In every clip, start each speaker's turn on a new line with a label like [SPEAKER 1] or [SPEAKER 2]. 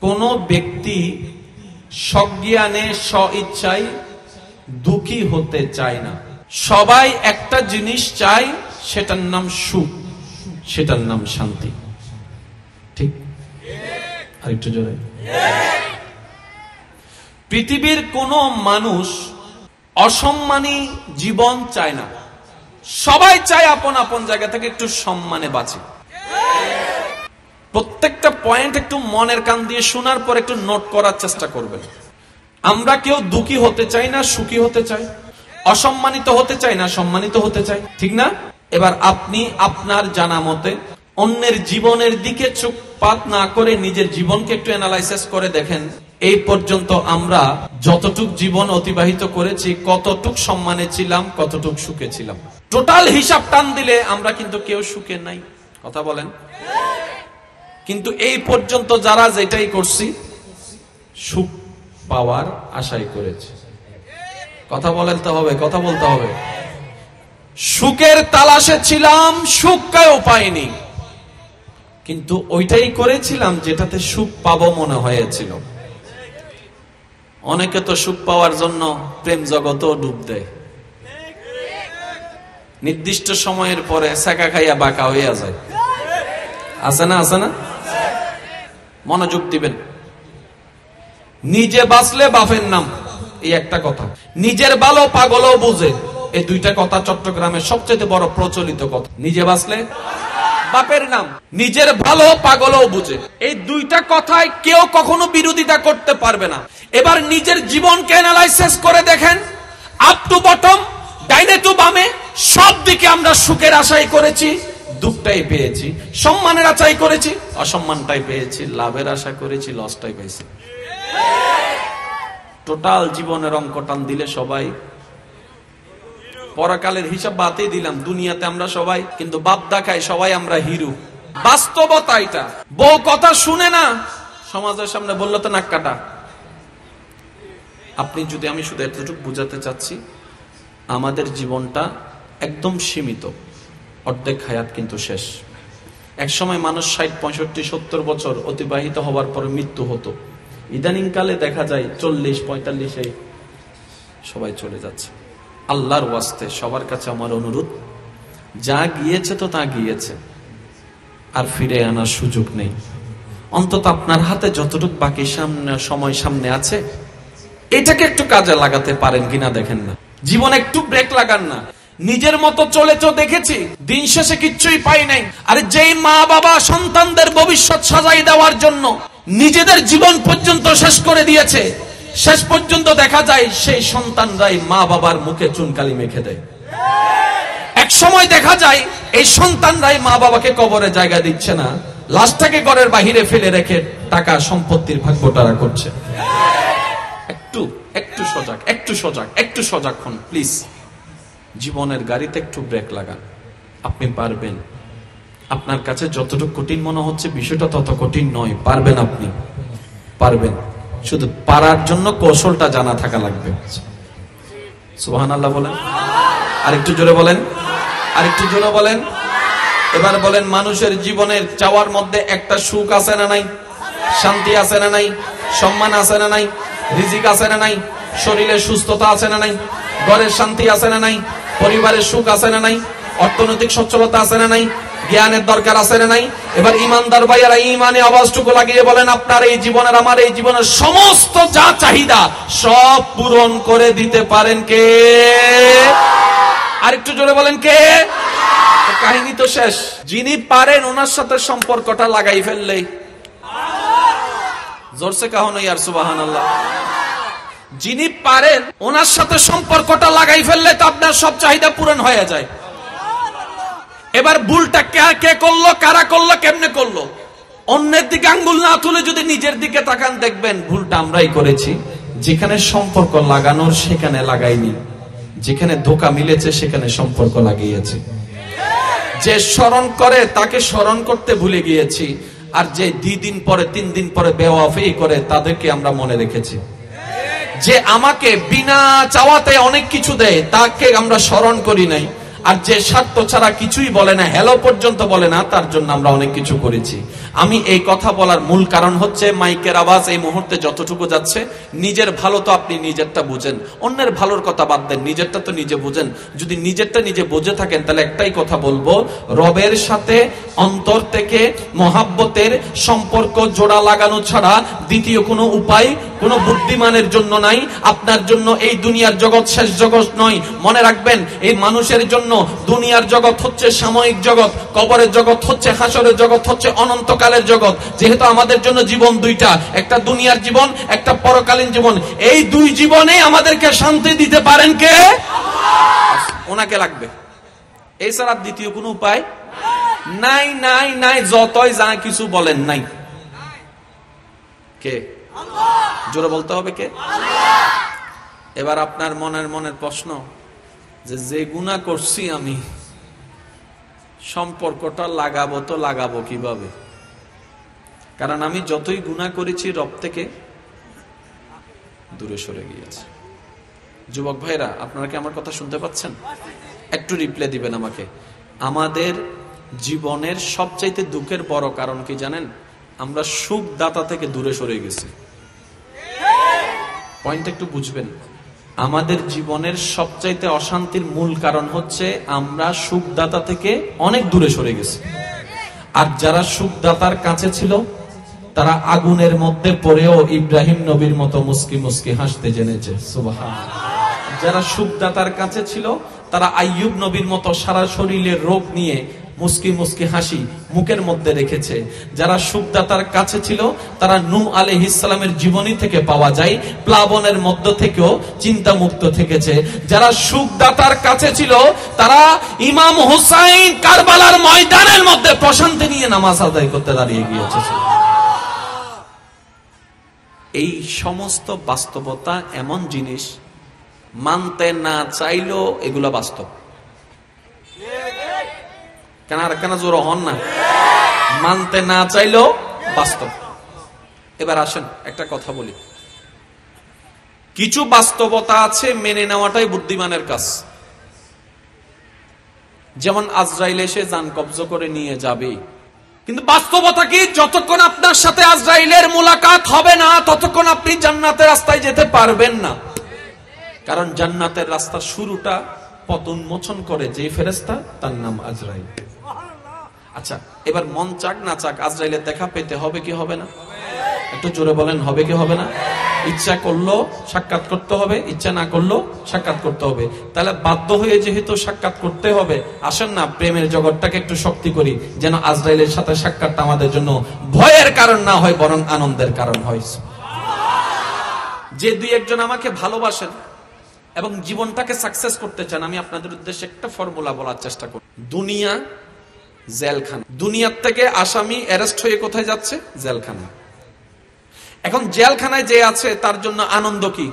[SPEAKER 1] কোন ব্যক্তি সজ্ঞানে স্বইচ্ছায় দুঃখী হতে চায় না। সবাই একটা জিনিস চায়, সেটার নাম সুখ, সেটার নাম শান্তি। ঠিক? আরেকটু জোরে। পৃথিবীর কোন মানুষ অসম্মানী জীবন চায় না। সবাই চায় আপন আপন জায়গা থেকে একটু সম্মানে বাঁচে। প্রত্যেকটা পয়েন্ট একটু মনের কান দিয়ে শোনার পর একটু নোট করার চেষ্টা করবেন। আমরা কেউ দুঃখী হতে চাই না, সুখী হতে চাই, অসম্মানিত হতে চাই না, সম্মানিত হতে চাই, ঠিক না? এবার আপনি আপনার জানা মতে অন্যের জীবনের দিকে চোখপাত না করে নিজের জীবনকে একটু অ্যানালাইসিস করে দেখেন, এই পর্যন্ত আমরা যতটুক জীবন অতিবাহিত করেছি, কতটুক সম্মানে ছিলাম, কতটুক সুখে ছিলাম। টোটাল হিসাব টান দিলে আমরা কিন্তু কেউ সুখে নাই। কথা বলেন। কিন্তু এই পর্যন্ত যারা যেটাই করছি, সুখ পাওয়ার আশাই করেছে। কথা বলতে হবে, কথা বলতে হবে। সুখের তালাশে ছিলাম, সুখ কেউ পাইনি, কিন্তু ওইটাই করেছিলাম যেটাতে সুখ পাবো মনে হয়েছিল। অনেকে তো সুখ পাওয়ার জন্য প্রেম জগতেও ডুব দেয়, নির্দিষ্ট সময়ের পরে সেকা খাইয়া বাঁকা হইয়া যায়। আছে না? আছে না? মনোযোগ দিবেন। নিজে বাঁচলে বাপের নাম, এই একটা কথা। নিজের ভালো পাগলও বুঝে, এই দুইটা কথা চট্টগ্রামের সবচেয়ে বড় প্রচলিত কথা। নিজে বাঁচলে বাপের নাম, নিজের ভালো পাগলও বুঝে, এই দুইটা কথায় কেউ কখনো বিরোধিতা করতে পারবে না। এবার নিজের জীবনকে অ্যানালাইসিস করে দেখেন, আপ টু বটম, ডাইনে টু বামে, সব দিকে আমরা সুখের আশাই করেছি, দুঃখটাই পেয়েছি। সম্মানের আশাই করেছি, অসম্মানটাই পেয়েছি। লাভের আশা করেছি, লসটাই পেয়েছি। টোটাল জীবনের অঙ্ক টান দিলে সবাই, পরকালের হিসাব বাদই দিলাম, দুনিয়াতে আমরা সবাই কিন্তু বাপ দেখাই, সবাই আমরা হিরো। বাস্তবতা এটা। বউ কথা শুনে না, সমাজের সামনে বললো তো নাক কাটা। আপনি যদি, আমি শুধু এতটুকু বুঝাতে চাচ্ছি, আমাদের জীবনটা একদম সীমিত, অর্ধেক হায়াত কিন্তু শেষ। এক সময় মানুষ 60, 65, 70 বছর অতিবাহিত হওয়ার পরে মৃত্যু হতো। ইদানিং কালে দেখা যায় 40, 45 সবাই চলে যাচ্ছে। আল্লাহর ওয়াস্তে সবার কাছে আমার অনুরোধ, যা গিয়েছে তো তা গিয়েছে, আর ফিরে আনার সুযোগ নেই। অন্তত আপনার হাতে যতটুকু বাকি সময় সামনে আছে, এটাকে একটু কাজে লাগাতে পারেন কিনা দেখেন না। জীবনে একটু ব্রেক লাগান না। নিজের মতো চলে তো দেখেছি, দিন শেষে কিচ্ছুই পাই নাই। আরে যেই মা বাবা সন্তানদের ভবিষ্যৎ সাজাই দেওয়ার জন্য নিজেদের জীবন পর্যন্ত শেষ করে দিয়েছে, শেষ পর্যন্ত দেখা যায় সেই সন্তানরাই মা বাবার মুখে চুনকালি মেখে দেয়। এক সময় দেখা যায় এই সন্তানরাই মা বাবাকে কবরে জায়গা দিচ্ছে না, লাশটাকে ঘরের বাহিরে ফেলে রেখে টাকা সম্পত্তির ভাগ বটারা করছে। একটু সজাগ, একটু সজাগ, একটু সজাগ হন প্লিজ। জীবনের গাড়িতে একটু ব্রেক লাগান, আপনি পারবেন। আপনার কাছে যতটুকু কঠিন মনে হচ্ছে, বিষয়টা তত কঠিন নয়। পারবেন, আপনি পারবেন। শুধু পারার জন্য কৌশলটা জানা থাকা লাগবে। সুবহানাল্লাহ বলেন। আরেকটু জোরে বলেন, আরেকটু জোরে বলেন। এবার বলেন, মানুষের জীবনের চাওয়ার মধ্যে একটা সুখ আছে না নাই? শান্তি আছে না নাই? সম্মান আছে না নাই? রিজিক আছে না নাই? শরীরের সুস্থতা আছে না নাই? ঘরের শান্তি আছে না নাই? পরিবারের সুখ আছে না নাই? অর্থনৈতিক সচ্ছলতা আছে না নাই? জ্ঞানের দরকার আছে না নাই? এবার ইমানদার ভাইয়েরা ইমানে আওয়াজটুকু লাগিয়ে বলেন, আপনার এই জীবনের, আমার এই জীবনের সমস্ত যা চাহিদা সব পূরণ করে দিতে পারেন কে? আরেকটু জোরে বলেন, কে? কাহিনী তো শেষ। যিনি পারেন ওনার সাথে সম্পর্কটা লাগাই ফেললেই, জোরসে কাহো না ইয়ার সুবহানাল্লাহ। যিনি পারেন ওনার সাথে সম্পর্কটা লাগাই ফেললে তো আপনার সব চাহিদা পূরণ হয়ে যায়। এবার ভুলটা কে করলো, কারা করলো, কেমনে করলো? অন্যের দিকে আঙ্গুল না তুলে যদি নিজের দিকে তাকান, দেখবেন ভুলটা আমরাই করেছি। যেখানে সম্পর্ক লাগানোর সেখানে লাগাইনি, যেখানে ধোঁকা মিলেছে সেখানে সম্পর্ক লাগিয়েছি। যে স্মরণ করে তাকে স্মরণ করতে ভুলে গিয়েছি, আর যে 2 দিন পরে 3 দিন পরে বেওয়াফি করে তাদেরকে আমরা মনে রেখেছি। যে আমাকে বিনা চাওয়াতে অনেক কিছু দেয় তাকে আমরা স্মরণ করি নাই, আর যে স্বার্থ ছাড়া কিছুই বলে না, হ্যালো পর্যন্ত বলে না, তার জন্য আমরা অনেক কিছু করেছি। আমি এই কথা বলার মূল কারণ হচ্ছে মাইকের আওয়াজ এই মুহূর্তে যতটুকু যাচ্ছে, নিজের ভালো তো আপনি নিজেরটা বুঝেন, অন্যের ভালোর কথা বাদ দেন, নিজেরটা তো নিজে বুঝেন। যদি নিজেরটা নিজে বুঝে থাকেন তাহলে একটাই কথা বলবো, রবের সাথে অন্তর থেকে মহাব্বতের সম্পর্ক জোড়া লাগানো ছাড়া দ্বিতীয় কোনো উপায় কোনো বুদ্ধিমানের জন্য নাই। আপনার জন্য এই দুনিয়ার জগৎ শেষ জগৎ নয়। মনে রাখবেন, এই মানুষের জন্য দুনিয়ার জগৎ হচ্ছে সাময়িক জগৎ, কবরের জগৎ হচ্ছে, হাসরের জগৎ হচ্ছে অনন্তকালের জগৎ। যেহেতু আমাদের জন্য জীবন দুইটা, একটা দুনিয়ার জীবন, একটা পরকালীন জীবন, এই দুই জীবনে আমাদেরকে শান্তি দিতে পারেন কে? ওনাকে লাগবে, এই ছাড়া দ্বিতীয় কোনো উপায় নাই। নাই নাই যতই যা কিছু বলেন, নাই। কে? জোরে বলতে হবে কে? এবার আপনার মনের প্রশ্ন, যে গুনাহ করছি আমি, সম্পর্কটা লাগাবো কিভাবে? কারণ আমি যতই গুনাহ করেছি রব থেকে দূরে সরে গিয়েছে। যুবক ভাইরা, আপনারা কি আমার কথা শুনতে পাচ্ছেন? একটু রিপ্লাই দিবেন আমাকে। আমাদের জীবনের সবচাইতে দুঃখের বড় কারণ কি জানেন? আমরা সুখদাতা থেকে দূরে সরে গেছি। পয়েন্ট একটু বুঝবেন। আমাদের জীবনের সবচাইতে অশান্তির মূল কারণ হচ্ছে আমরা সুখদাতা থেকে অনেক দূরে সরে গেছি। আর যারা সুখদাতার কাছে ছিল তারা আগুনের মধ্যে পড়েও ইব্রাহিম নবীর মতো মুস্কি মুস্কি হাসতে জেনেছে। সুবহানাল্লাহ। যারা সুখদাতার কাছে ছিল তারা আইয়ুব নবীর মতো সারা শরীরের রোগ নিয়ে মুস্কি মুস্কি হাসি মুখের মধ্যে রেখেছে। যারা সুখদাতার কাছে ছিল তারা নূহ আলাইহিস সালামের জীবনী থেকে পাওয়া যায়, প্লাবনের মধ্য থেকেও চিন্তা মুক্ত থেকেছে। যারা সুখদাতার কাছে ছিল তারা ইমাম হুসাইন কারবালার ময়দানের মধ্যে প্রশান্তি নিয়ে নামাজ আদায় করতে দাঁড়িয়ে গিয়েছে। এই সমস্ত বাস্তবতা এমন জিনিস, মানতে না চাইলেও এগুলো বাস্তব। কেন জোর হন না? মানতে না চাইলেও বাস্তব। এবার আসেন একটা কথা বলি, কিছু বাস্তবতা আছে মেনে নেওয়াটাই বুদ্ধিমানের কাজ। যেমন আজরাইল এসে জান কবজ করে নিয়ে যাবে, কিন্তু বাস্তবতা কি? যতক্ষণ আপনার সাথে আজরাইলের মুলাকাত হবে না ততক্ষণ আপনি জান্নাতের রাস্তায় যেতে পারবেন না। কারণ জান্নাতের রাস্তার শুরুটা পতন মোচন করে যে ফেরেশতা, তার নাম আজরাইল। আচ্ছা, এবার মন চাক না চাক আজরাইলের দেখা পেতে হবে কি হবে না? একটু জোরে বলেন, হবে কি হবে না? ইচ্ছা করলো সাক্ষাৎ করতে হবে, ইচ্ছা না করলো সাক্ষাৎ করতে হবে। তাহলে বাধ্য হয়ে যেহেতু সাক্ষাৎ করতে হবে, আসেন না প্রেমের জগৎটাকে একটু শক্তি করি, যেন আজরাইলের সাথে সাক্ষাৎটা আমাদের জন্য ভয়ের কারণ না হয়, বরং আনন্দের কারণ হয়। যে দুই একজন আমাকে ভালোবাসেন এবং জীবনটাকে সাকসেস করতে চান, আমি আপনাদের উদ্দেশ্যে একটা ফর্মুলা বলার চেষ্টা করি। দুনিয়া জেলখানা, দুনিয়ার থেকে আসামি অ্যারেস্ট হয়ে কোথায় যাচ্ছে? জেলখানা। এখন জেলখানায় যে আছে তার জন্য আনন্দ কি?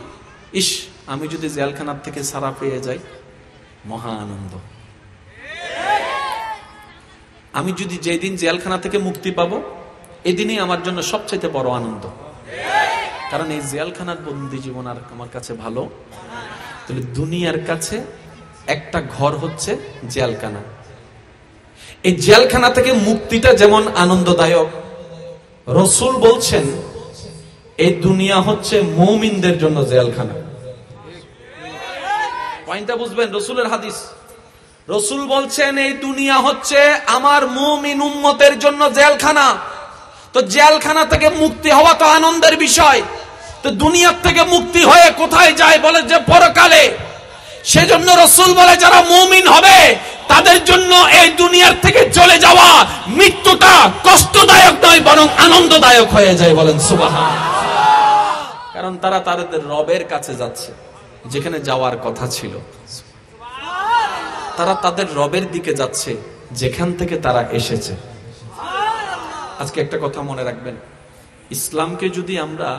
[SPEAKER 1] ইস, আমি যদি জেলখানার থেকে ছাড়া পেয়ে যাই, মহা আনন্দ। আমি যদি যেদিন জেলখানা থেকে মুক্তি পাবো, এদিনই আমার জন্য সবচেয়ে বড় আনন্দ। কারণ এই জেলখানার বন্দি জীবন আর আমার কাছে ভালো। তাহলে দুনিয়ার কাছে একটা ঘর হচ্ছে জেলখানা। এই জেলখানা থেকে মুক্তিটা যেমন আনন্দদায়ক, রাসূল বলছেন এই দুনিয়া হচ্ছে মুমিনদের জন্য জেলখানা। পয়েন্টটা বুঝবেন, রাসূলের হাদিস। রাসূল বলছেন এই দুনিয়া হচ্ছে আমার মুমিন উম্মতের জন্য জেলখানা। তো জেলখানা থেকে মুক্তি হওয়া তো আনন্দের বিষয়। তো দুনিয়ার থেকে মুক্তি হয়ে কোথায় যায়? বলে যে পরকালে। সেজন্য রাসূল বলে যারা মুমিন হবে তাদের জন্য এই দুনিয়ার থেকে চলে যাওয়া মৃত্যুটা কষ্টদায়ক নয়, বরং আনন্দদায়ক হয়ে যায়। বলেন সুবহানাল্লাহ। কারণ তারা তাদের রবের কাছে যাচ্ছে, যেখানে যাওয়ার কথা ছিল। তারা তাদের রবের দিকে যাচ্ছে, যেখান থেকে তারা এসেছে। আজকে একটা কথা মনে রাখবেন, ইসলামকে যদি আমরা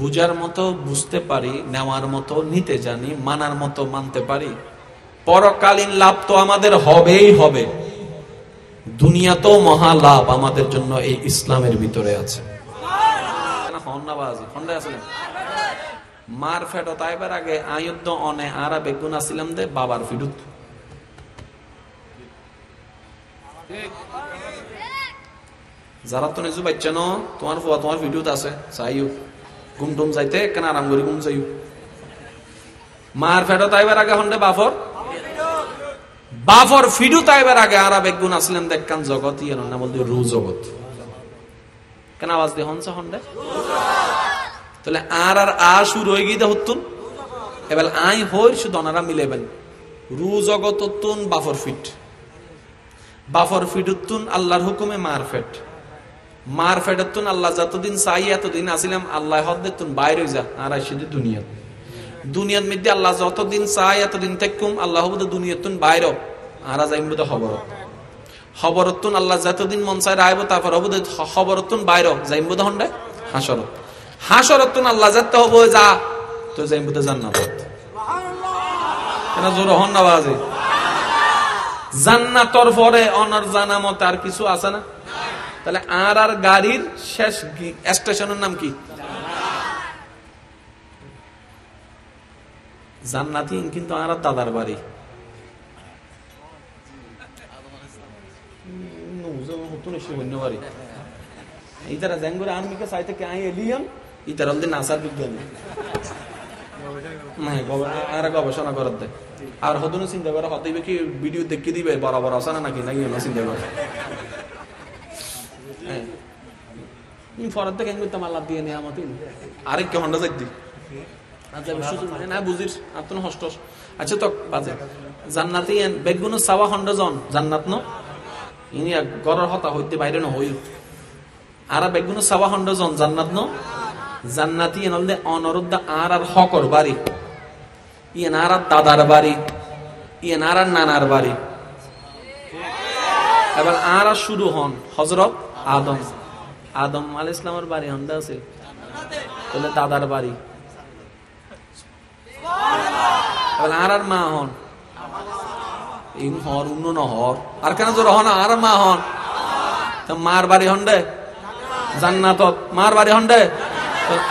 [SPEAKER 1] বুঝার মতো বুঝতে পারি, নেওয়ার মতো নিতে জানি, মানার মতো মানতে পারি, পরকালীন লাভ তো আমাদের হবেই হবে। দুনিয়াতেও মহা লাভ আমাদের জন্য এই ইসলামের ভিতরে আছে। মার ফেটো তাইবার আগে আয়ুদ্ধ অনে আরা বেগুন আসিলাম দে বাবার ফিডুত। যারা তো নিজু বাচ্চা ন তোমার ফুয়া তোমার ভিডিওতে আছে চাইও ঘুম টুম যাইতে কেন আরাম করে ঘুম চাইও মার ফেটো তাইবার আগে হন্ডে বাফর ফিডু তাইবার আগে আর বেগুন আসলেন দেখকান জগৎ ইয়ে না বলতে রু জগৎ কেন আওয়াজ দিয়ে হনসা হন্ডে তাহলে আর শুরু হয়ে গিয়ে হতুন এবার আই হই শুধু ওনারা মিলেবেন রু জগৎ হতুন বাফর ফিট হতুন আল্লাহর হুকুমে মার ফেট হতুন আল্লাহ যতদিন চাই এতদিন আসিলাম আল্লাহ হদ দিতুন বাইরে যা আর আসিদি দুনিয়ার মধ্যে আল্লাহ যতদিন চাই এতদিন থেকুম আল্লাহ দুনিয়াতুন বাইরে আর যাইম বোধ খবরতুন আল্লাহ যতদিন মন চাই রাইব তারপর হবুদ খবরতুন বাইরে যাইম বোধ হন্ডে হাসরতুন আল্লাহ যাতে হবো যা তো যাইম বোধ জান্নাত কেন জোর হন না বাজে জান্নাতর পরে অনর জানামত আর কিছু আছে না তাহলে আর গাড়ির শেষ স্টেশনের নাম কি জান্নাতি কিন্তু আর দাদার বাড়ি ইতারা জেঙ্গুরে আর্মিকে চাইতে কে আই এলিয়ান ইতারা হল নাসার বিজ্ঞানী আর গবেষণা করার দেয় আর হদুন চিন্তা করে হতেইবে কি ভিডিও দেখে দিবে বরাবর আছে না নাকি নাকি চিন্তা করে ফরার থেকে করতাম আল্লাহ দিয়ে নেই আমাকে আরেক কে হন্ডা যাইতি না বুঝিস আপনার হষ্ট আচ্ছা তো বাজে জান্নাতি বেগুন সাওয়া হন্ডা জন জান্নাত ন ইনি গড়ের হতা হইতে বাইরে ন হই আর বেগুন সাওয়া হন্ডা জন জান্নাত ন জান্নাতি এনলদে অনরুদ্ধ আর হকর বাড়ি ইয়ে আর দাদার বাড়ি ইয়ে আর নানার বাড়ি এবার আর শুরু হন হযরত আদম আলাইহিস সালামের বাড়ি হন্ডা আছে তাহলে দাদার বাড়ি আর মা হন ইন হর উন্ন নহর আর কেন জোর হন আর মা হন মার বাড়ি হন্ডে জান্নাত মার বাড়ি হন্ডে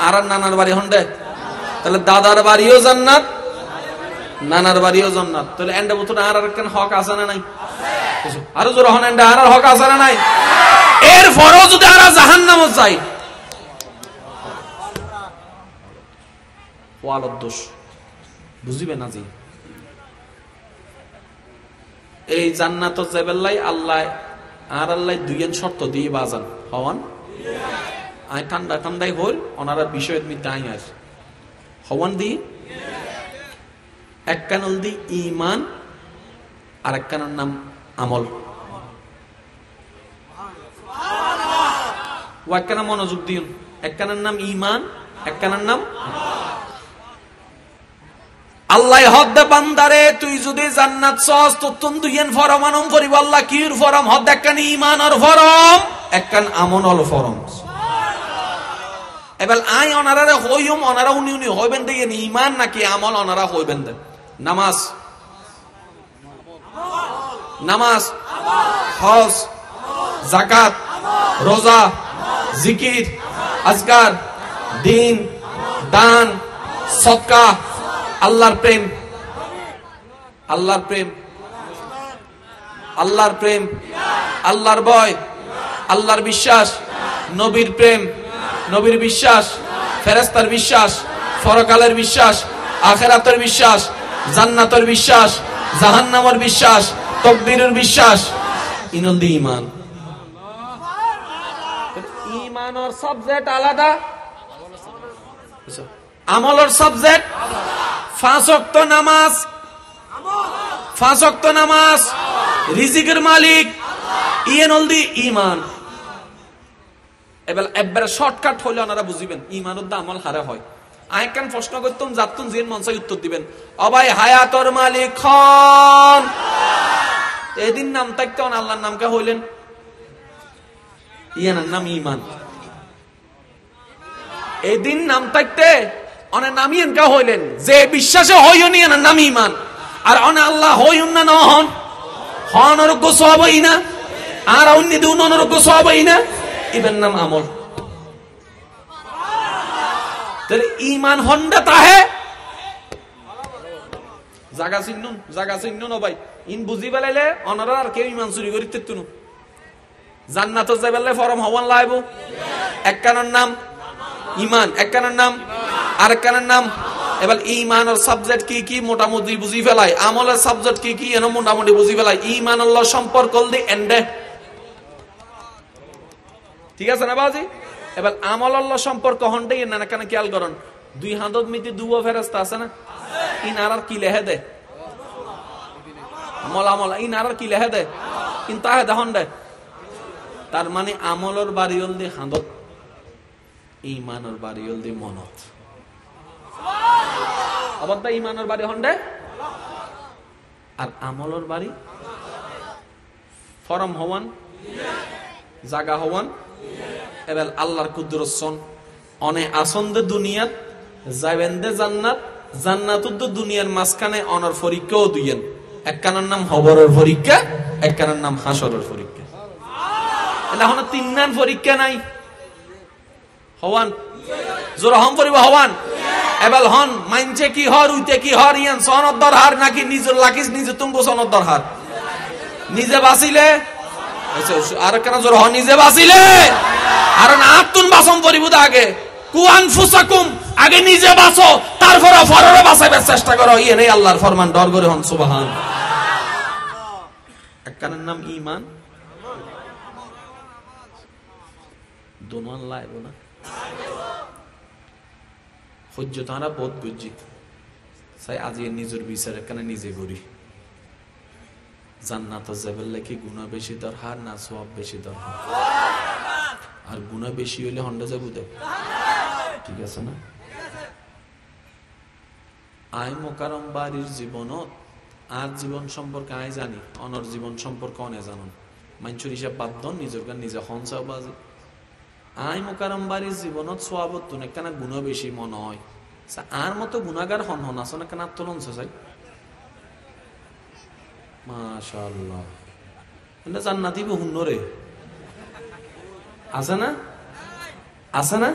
[SPEAKER 1] আর নানার বাড়ি হন্ডে তাহলে দাদার বাড়িও জান্নাত নানার বাড়িও জান্নাত তাহলে এন্ডে বুতুন আর কেন হক আছে না নাই আরো জোর হন এন্ডে আর হক আছে না নাই এর পরেও যদি আর জাহান্নামে যাই ওয়ালাদ দোষ বুঝিবে না জি এই জান্নাত যাবেলাই আল্লাহ আর আল্লাহ দুইয়ের শর্ত দিয়ে বাজান হওয়ান আই ঠান্ডাই হল ওনারা বিষয়ের মধ্যে আই আস হওয়ান দি এক কানল দি ইমান আর এক কানের নাম আমল ও এক কানা মনোযোগ দিন এক কানের নাম ইমান এক কানের নাম আল্লাহ হদ্দে বান্দারে তুই যদি জান্নাত চাস তো তুমি দুইয়েন ফরমানম করিব আল্লাহ কির ফরম হদ একখান ঈমানর ফরম একখান আমলর ফরম এবার আই ওনারা হইম ওনারা উনি হইবেন দেন ঈমান নাকি আমল ওনারা হইবেন দেন নামাজ হজ যাকাত রোজা জিকির আজকার দিন দান সদকা আল্লাহর প্রেম আল্লাহর ভয় আল্লাহর বিশ্বাস নবীর প্রেম নবীর বিশ্বাস ফেরেশতার বিশ্বাস পরকালের বিশ্বাস আখিরাতের বিশ্বাস জান্নাতের বিশ্বাস জাহান্নামের বিশ্বাস তাকদীরের বিশ্বাস ইনন্দি ঈমান ঈমানের সাবজেক্ট আলাদা আমলের সাবজেক্ট পাঁচ ওয়াক্ত নামাজ রিজিকের মালিক ইয়েনলদি ঈমান এবার শর্টকাট হইলে ওনারা বুঝিবেন ঈমানের দা আমল হারে হয় আই কেন প্রশ্ন করতাম যাতুন জিন মনসাই উত্তর দিবেন অবাই হায়াতর মালিক খন এদিন নাম থাকতে আল্লাহর নাম কে হইলেন ইয়ানার নাম ঈমান এদিন নাম থাকতে অনে নামিয়েন কা হইলেন যে বিশ্বাসে হইনি না নাম ঈমান আর অনে আল্লাহ হইন না নহন হন অরগ্য সওয়াব হইনা আর অন্য দুন অনরগ্য সওয়াব হইনা ইবেন নাম আমল তাহলে ঈমান হন্ডা তাহে জাগা চিন্নুন ভাই ইন বুঝি বেলাইলে অনারা আর কেউ ঈমান চুরি করিতে তুনু জান্নাত যাইবালে ফরম হওয়ান লাইব। এক কারণ নাম ইমান, এক কারণ নাম আরেক কারণ নাম। এবার ইমানের সাবজেক্ট কি কি মোটামুটি বুঝি ফেলাই, আমলের সাবজেক্ট কি কি এনে মোটামুটি বুঝি ফেলাই। ইমান আল্লাহ সম্পর্ক দি এন্ডে, ঠিক আছে না বাজি? এবার আমল আল্লাহ সম্পর্ক হন্ডে না কেন খেয়াল করুন, দুই হাতত মিতি দুও ফেরেশতা আছে না, ইনার কি লেহে দে আমল আমল, ইনার কি লেহে দে কিন্তু আহে দেখুন দে। তার মানে আমলের বাড়িওল দি হাতত, ইমানের বাড়িওল দি মনত। অবদ্ধা ইমানের বাড়ি হন্ডে আর আমলের বাড়ি ফরম হওয়ান, জাগা হওয়ান। এবার আল্লাহর কুদরতন অনে আসন্দে দুনিয়াত যাবেন্দে জান্নাত, জান্নাতুদ দুনিয়ার মাঝখানে অনর পরীক্ষাও দুইয়েন। এক কানের নাম হবরের পরীক্ষা, এক কানের নাম হাসরের পরীক্ষা। এখন তিন নাম পরীক্ষা নাই হওয়ান, জোরহম পরিব হওয়ান। এবার হন মাইনছে কি হর উইতে কি হর ইয়ান সনদ দরহার নাকি নিজের লাকিস নিজে তুমি সনদ দরহার নিজে বাঁচিলে আর কেন জোর হন নিজে বাঁচিলে আর না আত্মন বাসন পরিব আগে কুয়ান ফুসাকুম, আগে নিজে বাঁচো তারপরে ফররে বাঁচাইবার চেষ্টা করো। ইয়ে নেই আল্লাহর ফরমান, ডর করে হন সুবহান। এক কানের নাম ইমান, দোনান লাইব না সহ্য তারা বোধ বুঝি চাই আজি নিজের বিচার এখানে নিজে করি। জান্নাত যাবেলে কি গুনাহ বেশি দরকার না সওয়াব বেশি দরকার? আর গুনাহ বেশি হইলে হন্ডা যাবো দে, ঠিক আছে না? আই মোকারম বাড়ির জীবনত আর জীবন সম্পর্কে আই জানি, অনর জীবন সম্পর্কে অনে জানুন। মানুষের হিসাব বাদ দন, নিজের গান নিজে হনসাও বাজি। আই মোকারম বাড়ির জীবনত সোয়াবত তুনে কেন গুণা বেশি মনে হয়। আর মতো গুণাগার হন হন আসো না কেন আত্মলন চাই মাশাআল্লাহ। এটা জান্নাতি বহুন্ন রে আছে না, আছে না?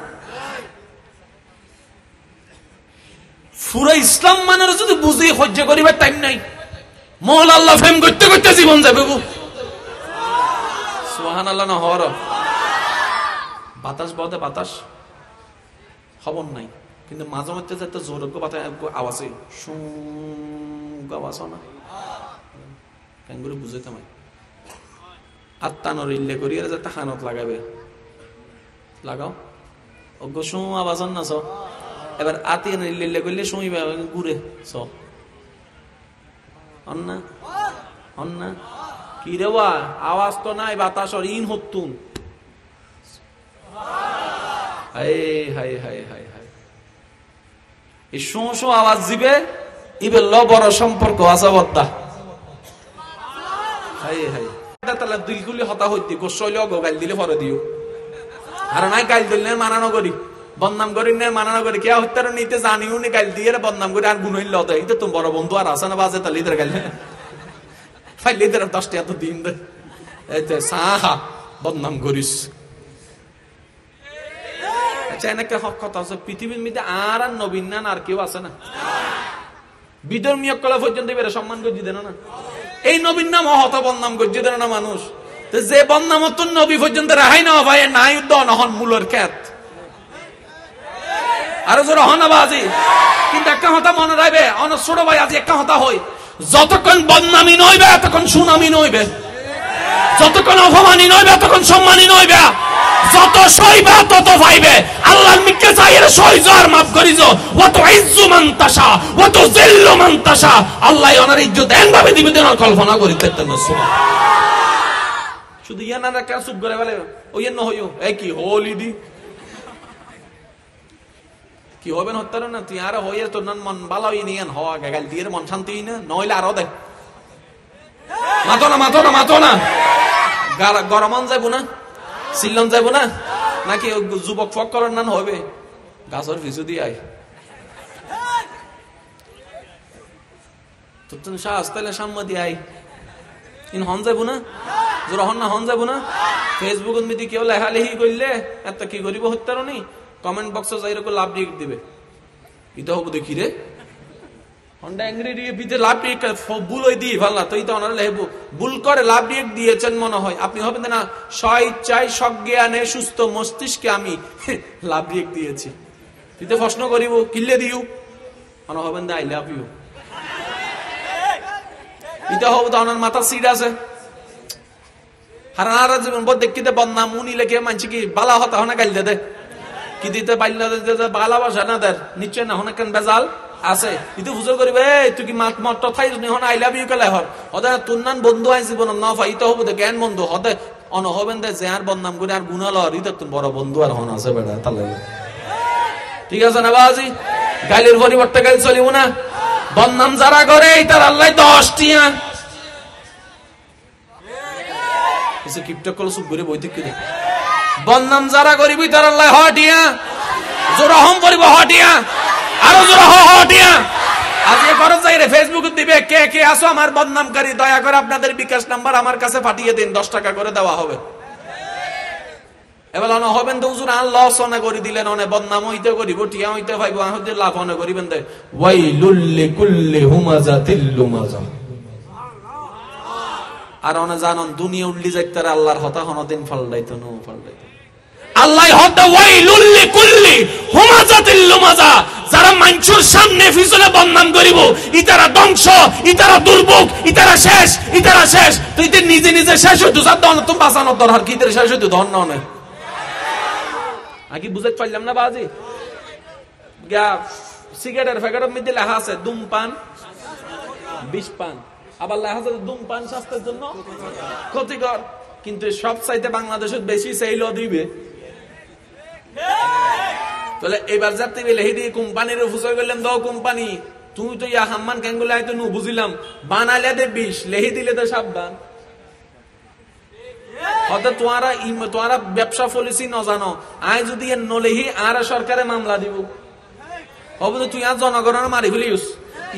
[SPEAKER 1] পুরা ইসলাম মানের যদি বুঝি সহ্য করিবার টাইম নাই, মৌলা আল্লাহ ফেম করতে করতে জীবন যাবে। সুবহানাল্লাহ না হর বাতাস বদে বাতাস খবর নাই, কিন্তু মাঝে মধ্যে যাতে জোরজ্ঞ বাতাস আওয়াজে আওয়াজ না কেন করে বুঝাইতাম আত্মানোর ইল্লে করি যাতে হানত লাগাবে লাগাও অজ্ঞ শু আওয়াজ না স। এবার আতি ইল্লে করলে শুইবে ঘুরে স অন্না অন্না কি রে বা আওয়াজ তো নাই বাতাসর ইন হতুন। হাই হাই হাই হাই হাই এই শো শো আওয়াজ দিবে ইবে ল বড় সম্পর্ক আছে বদ্দা। হাই হাই তাহলে দিলগুলি হতা হইতে গোসইলে অগ গাইল দিলে পরে দিও আর নাই গাইল দিলে মানানো করি বদনাম করি না মানানো করি কে হত্যার নিতে জানিও নি গাইল দিয়ে বদনাম করি আর গুনইল লতে এটা তুমি বড় বন্ধু আর আছে না বাজে তাহলে ইদের গাইল ফাইলে ইদের 10 টাকা তো দিন দে এতে সাহা বদনাম করিস। চাইনাকে হক কথা আছে পৃথিবীর মধ্যে আর নবীন না আর কেউ আছে না বিধর্মীয় কলা পর্যন্ত বেড়ে সম্মান গর্জি দেন না, এই নবীন নাম হত বদনাম গর্জি দেন না মানুষ। যে বদনাম নবী পর্যন্ত রেহাই না ভাই নাই নহন মূলের খ্যাত আরো জোর হন বাজি। কিন্তু একটা কথা মনে রাখবে অন ছোট ভাই আজ একটা কথা হই, যতক্ষণ বদনামি নইবে ততক্ষণ সুনামি নইবে, যতক্ষণ অপমানি নইবে ততক্ষণ সম্মানী নইবে, যত সইবে তত পাইবে। আল্লাহর মিকে চাইরে সইজ আর মাফ করিজ ওয়াত ইজ্জু মান তাশা ওয়াত জিল্লু মান তাশা। আল্লাহ ওনার ইজ্জত এন ভাবে দিবে দেন কল্পনা করি পেতেন না। সুবহান শুধু ইয়া না কা সুব করে বলে ওই ন হইও এই কি হোলি দি কি হবে না হত্যার না তুই আর হইয়ে তোর মন বালাই নিয়ান হওয়া গাল দিয়ে মন শান্তি না নইলে আরো দেখ মাতো না মাতো না মাতো না গরমান যাইব না সিলন যাইব না নাকি যুবক ফক করার নান হবে গাছর ভিজু দিয়ে আয় তো তুমি শাস্তালে সাম্মা দিয়ে আয় ইন হন যাইব না জোর হন না হন যাইব না। ফেসবুকের মধ্যে কেউ লেখালেখি করলে এত কি করিব হত্যার নি কমেন্ট বক্সে যাই রকম লাভ রিয়েক্ট দিবে এটা হবো দেখি রে হন্ডা এংরি দিয়ে বিদে লাভ রিয়েক্ট ভুল হয়ে দিই ভাল্লা তুই তো অনার লেখবো ভুল করে লাভ রিয়েক্ট দিয়েছেন মনে হয়, আপনি হবেন না স্বইচ্ছায় সজ্ঞানে সুস্থ মস্তিষ্কে আমি লাভ রিয়েক্ট দিয়েছি, তুই তো প্রশ্ন করিব কিল্লে দিও মনে হবেন না আই লাভ ইউ, এটা হবে তো ওনার মাথা সিট আছে। হারা জীবন দেখিতে বদনাম উনি লেগে মানছি কি বালা হতা হনা গাইল দে কি দিতে পাইল ভালোবাসা না দের নিশ্চয় না হনা কেন বেজাল আছে, ইতো ফুজল করিবে তুই কি মাত মত থাই হন আই লাভ ইউ কেলে হর হদে তুই নান বন্ধু আই জীবন না ফাই তো হবো জ্ঞান বন্ধু হদে অন হবেন দে যে আর বদনাম করে আর গুনাহ লর ইতো তুই বড় বন্ধু আর হন আছে বেটা তাহলে ঠিক আছে না বাজি, গাইলের পরিবর্তে গাইল চলিব না। বদনাম যারা করে তার আল্লাহ 10 টিয়া এসে কিপটা কল সুপ করে বইতে কি দেখে, বদনাম যারা করিবি তার আল্লাহ হটিয়া জোরহম করিব হটিয়া আরো জোর হটিয়া। আজকে খরচ যাই রে ফেসবুকে দিবে কে কে আসো আমার বদনামকারী, দয়া করে আপনাদের বিকাশ নাম্বার আমার কাছে পাঠিয়ে দিন, 10 টাকা করে দেওয়া হবে। এবার অন হবেন তো হুজুর আল্লাহ সনা করে দিলেন, অনে বদনাম হইতে করিব টিয়া হইতে পাইব আহতে লাভ অনে করিবেন দে ওয়াইলুল লিকুল্লি হুমাজাতিল লুমাজা। আর অনে জানন দুনিয়া উল্লি যাইতার আল্লাহর হতা হনদিন ফালদাইতো নো ফালদাইতো আল্লাহ হদা ওয়াইলুল লিকুল্লি হুমাজাতিল লুমাজা। যারা মানুষের সামনে পিছনে বদনাম করিব ইতারা ধ্বংস, ইতারা দুর্ভোগ, ইতারা শেষ, ইতারা শেষ। তুই তো নিজে নিজে শেষ হইতো সাদ দন তুমি বাঁচানোর দরকার কি তোর শেষ হইতো ধন না আগে বুঝাইতে পারলাম না বাজি। গা সিগারেটের প্যাকেটের মধ্যে লেখা আছে ধূমপান বিষ পান, আবার লেখা আছে ধূমপান স্বাস্থ্যের জন্য ক্ষতিকর, কিন্তু সব চাইতে বাংলাদেশের বেশি সেইল দিবে। তাহলে এবার যাতে লেহি দিয়ে কোম্পানির ফুসল করলাম দাও কোম্পানি তুই তো ইয়া হাম্মান কেঙ্গুলা তো নু বুঝিলাম বানালে দে বিষ লেহি দিলে তো সাবধান। তোমারা ব্যবসা পলিসি ন জানো, আয় যদি নলেহি আর সরকারে মামলা দিব হব তুই আর জনগণের মারি ফেলিস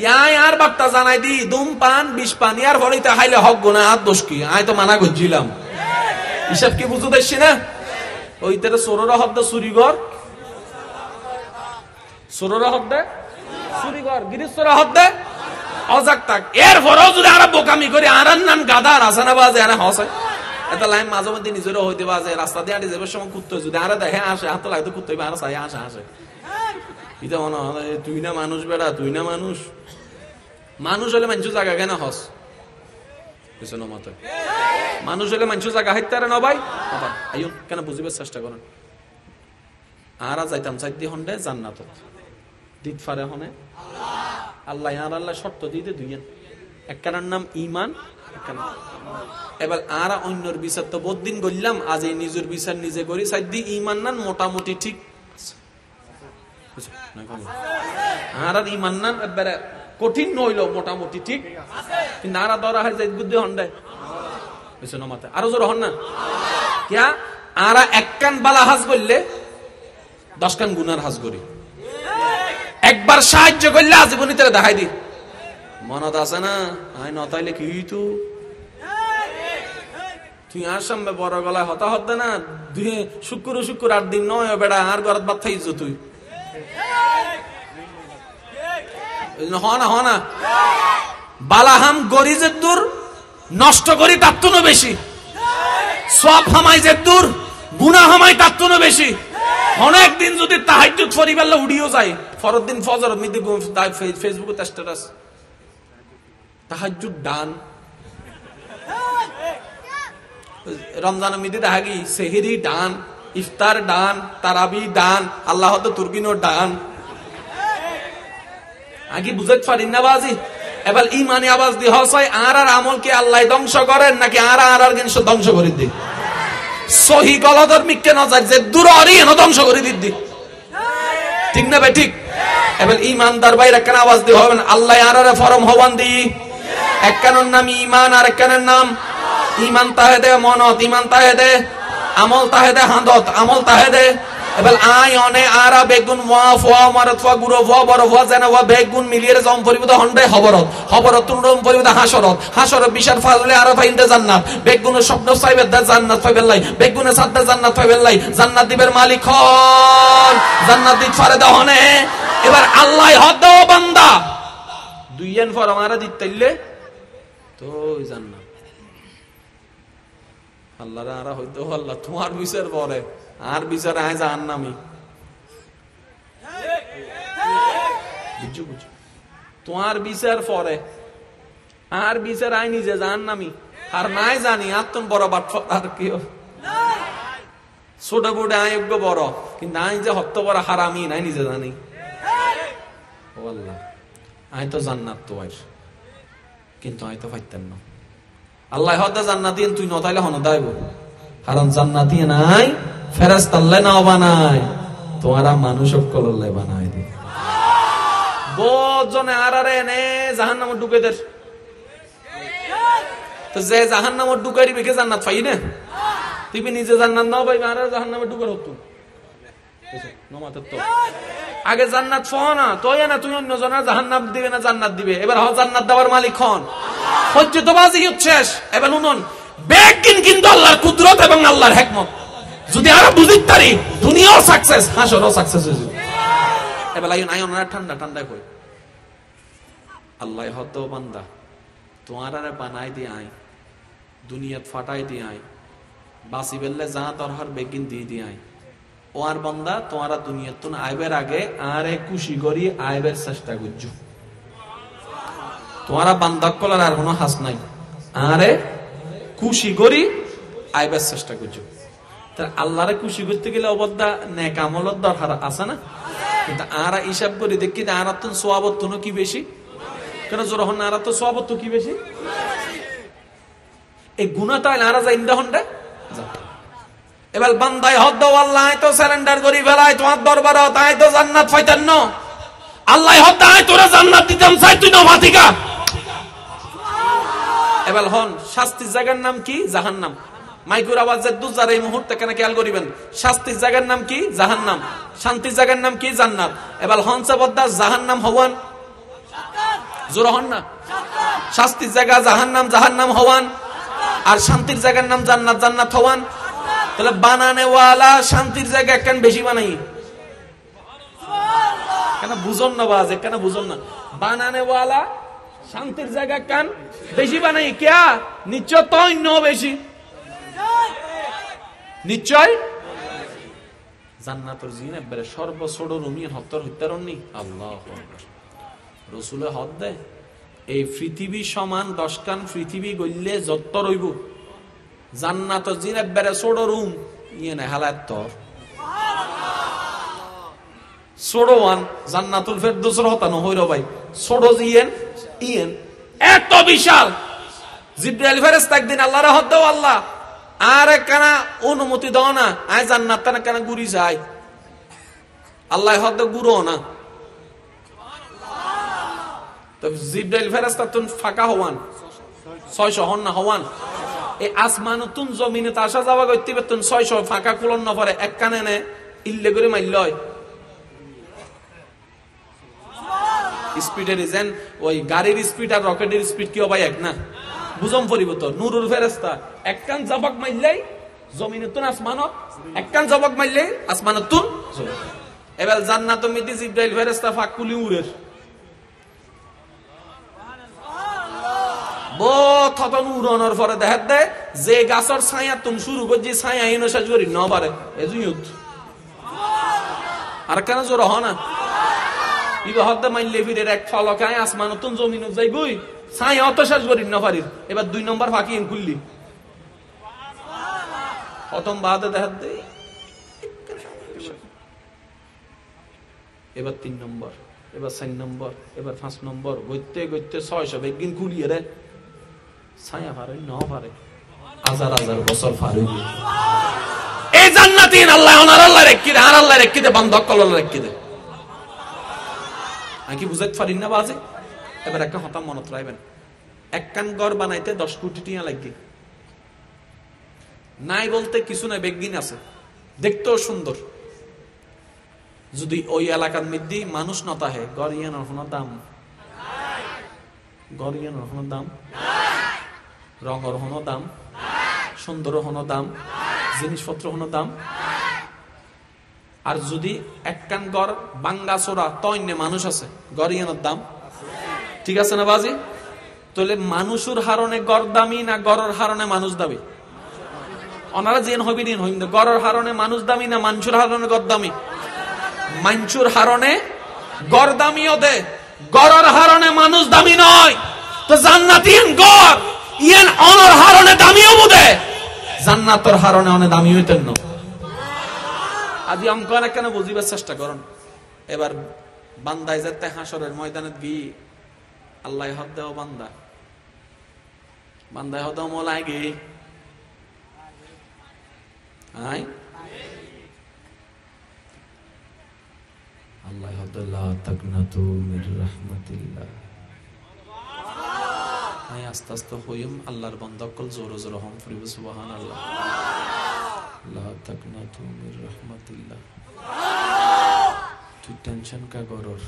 [SPEAKER 1] ইয়াই আর বার্তা জানাই দি ধূমপান বিষ পান ইয়ার ফলিতে খাইলে হক না আর দোষ কি, আয় তো মানা করছিলাম হিসাব কি বুঝতে দেখছি না। ওই তারা সোররা হদ্দা চুরিঘর, সোররা হদ্দা চুরিঘর, গিরিশ্বরা হদ্দা অজাক থাক। এরপরেও যদি আর বোকামি করে আর নাম গাদা আর আসে না বাজে আর হসে এটা লাইন মাঝে মধ্যে নিজেরও হইতে বাজে রাস্তা দিয়ে আঁটি যাবার সময় কুত্তে যদি আর দেখে আসে হাত লাগতো কুত্তে আর চাই আসে আসে এটা মনে হয় তুই না মানুষ বেড়া, তুই না মানুষ। মানুষ হলে মানুষ জায়গা কেন হস মত মানুষ হলে মানুষ জায়গা হাইতে না ভাই আইন কেন বুঝিবার চেষ্টা করেন। আর যাইতাম চাইতে হন্ডে জান্নাত দিত ফারে হনে আল্লাহ আর আল্লাহ শর্ত দিতে দুইয়েন, একখানার নাম ইমান, এবার আর অন্যর বিচার তো বহুদিন করলাম, আজ এই নিজের বিচার নিজে করি সাইদি ইমান নান মোটামুটি ঠিক আর ইমান নান একবারে কঠিন নইল মোটামুটি ঠিক, কিন্তু আর ধরা হয় যাই বুদ্ধি হন্ডায় মাথা আরো জোর হন না কিয়া আর এক কান বালা হাজ করলে 10 কান গুনার হাজ করি, একবার সাহায্য করলে আজীবনী তারা দেখাই দি মনত আছে না আই নতাইলে কি তুই আর সামনে বড় গলায় হতা হতে না দুই শুক্র 8 দিন নয় বেড়া আর গরত বাদ থাইছ তুই হনা বালাহাম গরি যে দূর নষ্ট করি তার তো বেশি, সব হামাই যে দূর গুনা হামাই তার তো বেশি। অনেক দিন যদি তাহাজ্জুদ পরিবার উড়িও যায় ফরদ দিন ফজর মিদি ফেসবুকে স্ট্যাটাস তাহাজ্জুদ ডান, রমজান মিদি দেখা গি সেহেরি ডান, ইফতার ডান, তারাবি ডান, আল্লাহ তো তুর্কিনো ডান আগে বুঝাতে পারি না বাজি। এবার ইমানি আওয়াজ দি হসাই আর আমলকে আল্লাহ ধ্বংস করেন নাকি আর জিনিস ধ্বংস করে দি সহি গলধর্মিককে নজর যে দূরই এনে ধ্বংস করে দিদি ঠিক না ভাই ঠিক। এবার ইমানদার ভাইরা কেন আওয়াজ দি হবেন আল্লাহ আর ফরম হবান দি একখানের নাম ইমান আর একখানের নাম ইমান তাহেদে মনত, ইমান তাহেদে আমল তাহেদে হাঁদত, আমল তাহেদে। এবার আয় অনে আরা বেগুন ওয়া ফোয়া মারত ফোয়া গুরো ফোয়া বড় ফোয়া যেন ওয়া বেগুন মিলিয়ে জম পরিবত হন্ডে হবরত, হবরত তুন্ডম পরিবত হাসরত, হাসরত বিশাল ফাজলে আরা ফাইন্দে জান্নাত, বেগুনের স্বপ্ন সাইবের দা জান্নাত ফাইবেল্লাই, বেগুনের সাদা জান্নাত ফাইবেল্লাই, জান্নাত দিবের মালিক হন, জান্নাত দিত ফারে দহনে। এবার আল্লাহ হদ বান্দা দুইয়েন ফর আমারা দিতেইলে তো জান্নাত আল্লাহ রা হইতো আল্লাহ তোমার বিচার পরে আর বিচার আয় জাহান্নামী। বুঝছো বুঝছো, তোমার বিচার পরে আর বিচার আয় নিজে জাহান্নামী। আর নাই জানি আত্মন বড় বাট আর কি ছোট বুড়ে আয়োগ্য বড়, কিন্তু আই যে হত্য বড় হারামি নাই নিজে জানি। ও আল্লাহ, আই তো জান্নাত তো আই, কিন্তু আই তো পাইতেন না। আল্লাহ হদা জান্নাত দিন তুই নতাইলে হন দাইব, কারণ জান্নাত দিয়ে নাই ফেরেশতা আল্লাহ নাও বানায়, তোমারা মানুষ কলল্লাই বানায় দি। বহুত জনে আর এনে জাহান্নামে ঢুকে দের, তো যে জাহান্নামে ঢুকাই দিবে কে জান্নাত পাই না? তুমি নিজে জান্নাত নাও পাইবে আর জাহান্নামে ঢুকার হতো তো আগে জান্নাত পাও না তো না, তুমি অন্য জনের জাহান্নাম দিবে না জান্নাত দিবে। এবার জান্নাত দেওয়ার মালিক হন, হজ্জতবাজি শেষ। এবার শুনুন, বেকিন কিন্তু আল্লাহর কুদরত এবং আল্লাহর হিকমত যদি আর বুঝিতে পারি, দুনিয়াও সাকসেস, হাসরও সাকসেস হয়ে যাবে। এবার আইন আইনরা ঠান্ডা ঠান্ডা কই, আল্লাহ হদ বান্দা তোমার আর বানাই দিয়ে আই, দুনিয়াত ফাটাই দিয়ে আই, বাসি বেললে যা দরকার বেগিন দিয়ে দিয়ে আই। ও আর বান্দা তোমারা দুনিয়াত তুন আইবের আগে আরে খুশি করি আইবের চেষ্টা করছো। তোমারা বান্দা কলার আর কোনো হাস নাই, আরে খুশি করি আইবের চেষ্টা করছো। তার আল্লাহরে খুশি করতে গেলে অবদা নেক আমলত দরকার আছে না? কিন্তু আরা হিসাব করি দেখি আর তো সোয়াবত কি বেশি, কেন যখন আর তো সোয়াবত কি বেশি, এই গুণা তাই আর যা ইন্দা হন্ডে। এবার বান্দায় হদ আল্লাহ তো সারেন্ডার করি ফেলায় তোমার দরবার, তাই তো জান্নাত পাইতেন না। আল্লাহ হদ তোরা জান্নাত দিতাম চাই, তুই না ভাতিকা। এবার হন শাস্তির জায়গার নাম কি? জাহান্নাম। মাইকুর আওয়াজের দুজার এই মুহূর্তে কেন খেয়াল করিবেন, শাস্তির জায়গার নাম কি? জাহান্নাম। শান্তির জায়গার নাম কি? জান্নাত। এবার হনসা বদ্দা জাহান্নাম হওয়ান জোর হন না, শাস্তির জায়গা জাহান্নাম, জাহান্নাম হওয়ান, আর শান্তির জায়গার নাম জান্নাত, জান্নাত হওয়ান। তাহলে বানানেওয়ালা শান্তির জায়গা কেন বেশি বানাই? কেন বুঝন না বাজে, কেন বুঝন না? বানানেওয়ালা শান্তির জায়গা কেন বেশি বানাই? ক্যা নিশ্চয় তো অন্য বেশি, নিশ্চয় জান্নাতের জিন একবারে সর্বছোট রুমি হত্তর হত্যারণনি। আল্লাহ রসুলে হদ দেয় এই পৃথিবী সমান 10 কান পৃথিবী গইলে যত রইব, জান্নাতের জিন একবারে ছোট রুম ইয়ে না হালাত তর ছোট ওয়ান জান্নাতুল ফেরদৌসের হতানো হইর ভাই, ছোট জিয়েন ইয়েন এত বিশাল। জিবরাইল ফেরেশতা একদিন আল্লাহর হদ দাও, আল্লাহ আর একখানা অনুমতি দাও না, আয় জান্নাত না কেন ঘুরি যাই। আল্লাহ হদ গুরো না, তো জিবরাইল ফেরেশতা তুন ফাঁকা হওয়ান 600 হন না হওয়ান। এই আসমান তুন জমিনে আসা যাওয়া করতে বেতন 600 ফাঁকা কুলন না পারে, এক কানে নে ইল্লে করে মাইল হয়। স্পিডের ইজেন ওই গাড়ির স্পিড আর রকেটের স্পিড কি ভাই এক না? বুঝম পরিবর্তন। নুরুল ফেরেশতা এক কান জবাক মাইললেই জমিনে তুন আসমানত, এক কান জবাক মাইললেই আসমানত তুন। এবার জান্নাত মিদি জিবরাইল ফেরেশতা ফাঁক কুলি উড়ের উড়ানোর পরে দেখা দেয় যে গাছর ছায়া তুমি শুরু করছি ছায়া এনে শেষ করি ন পারে আর কেন জোর হ না ইবাহত মাইলে ফিরে এক ফলকায় আসমান তুন জমিন যাই বই ছায়া অত শেষ করি ন পারি। এবার 2 নম্বর ফাঁকি খুললি প্রথম বাদে দেখা দেয়, এবার 3 নম্বর, এবার 4 নম্বর, এবার 5 নম্বর, গইতে গইতে 600 বেগিন খুলিয়ে রে ছায়া পারে ন পারে হাজার হাজার বছর পার হইবে। এই জান্নাতিন আল্লাহ ওনার আল্লাহ রেখে দে, আর আল্লাহ রেখে দে, বান্ধব কলল রেখে দে। আমি কি বুঝাইতে পারি না বাজে? এবার একটা কথা মনত রাখবেন, এক কান ঘর বানাইতে 10 কোটি টাকা লাগে নাই বলতে কিছু নাই, বেগিন আছে, দেখতেও সুন্দর। যদি ওই এলাকার মধ্যে মানুষ না থাকে গড়িয়ানোর কোনো দাম, গড়িয়ানোর কোনো দাম, রঙের কোনো দাম, সুন্দর কোনো দাম, জিনিসপত্র কোনো দাম। আর যদি একখান ঘর বাঙ্গা চোরা তৈন্য মানুষ আছে গড়িয়ানোর দাম, ঠিক আছে না বাজি? তাহলে মানুষের হারণে গড় দামি না গড়ের হারণে মানুষ দাবি? ওনারা যেন হবি দিন হইম গড়ের হারণে মানুষ দামি না মানুষের হারণে গড় দামি? মানুষের হারণে গড় দামিও দে, গড়ের হারণে মানুষ দামি নয়। তো জান্নাত ইয়ান গড় ইয়ান অনর হারণে দামিও বুদে, জান্নাতের হারণে অনেক দামি হইতেন না। আদি অঙ্কন কেন বুঝিবার চেষ্টা করুন। এবার বান্দায় যেতে হাসরের ময়দানে গিয়ে আল্লাহ হদ দেও বান্দা, বান্দায় হদ মোলায় গিয়ে আল্লাহ হদ লা তাকনাতু মির রাহমাতিল্লাহ। আস্তে আস্তে হইম আল্লাহর বান্দা কল জোরে জোরে হম ফরিব সুবহানাল্লাহ। লা তাকনাতু মির রাহমাতিল্লাহ। তুই টেনশন কা করর?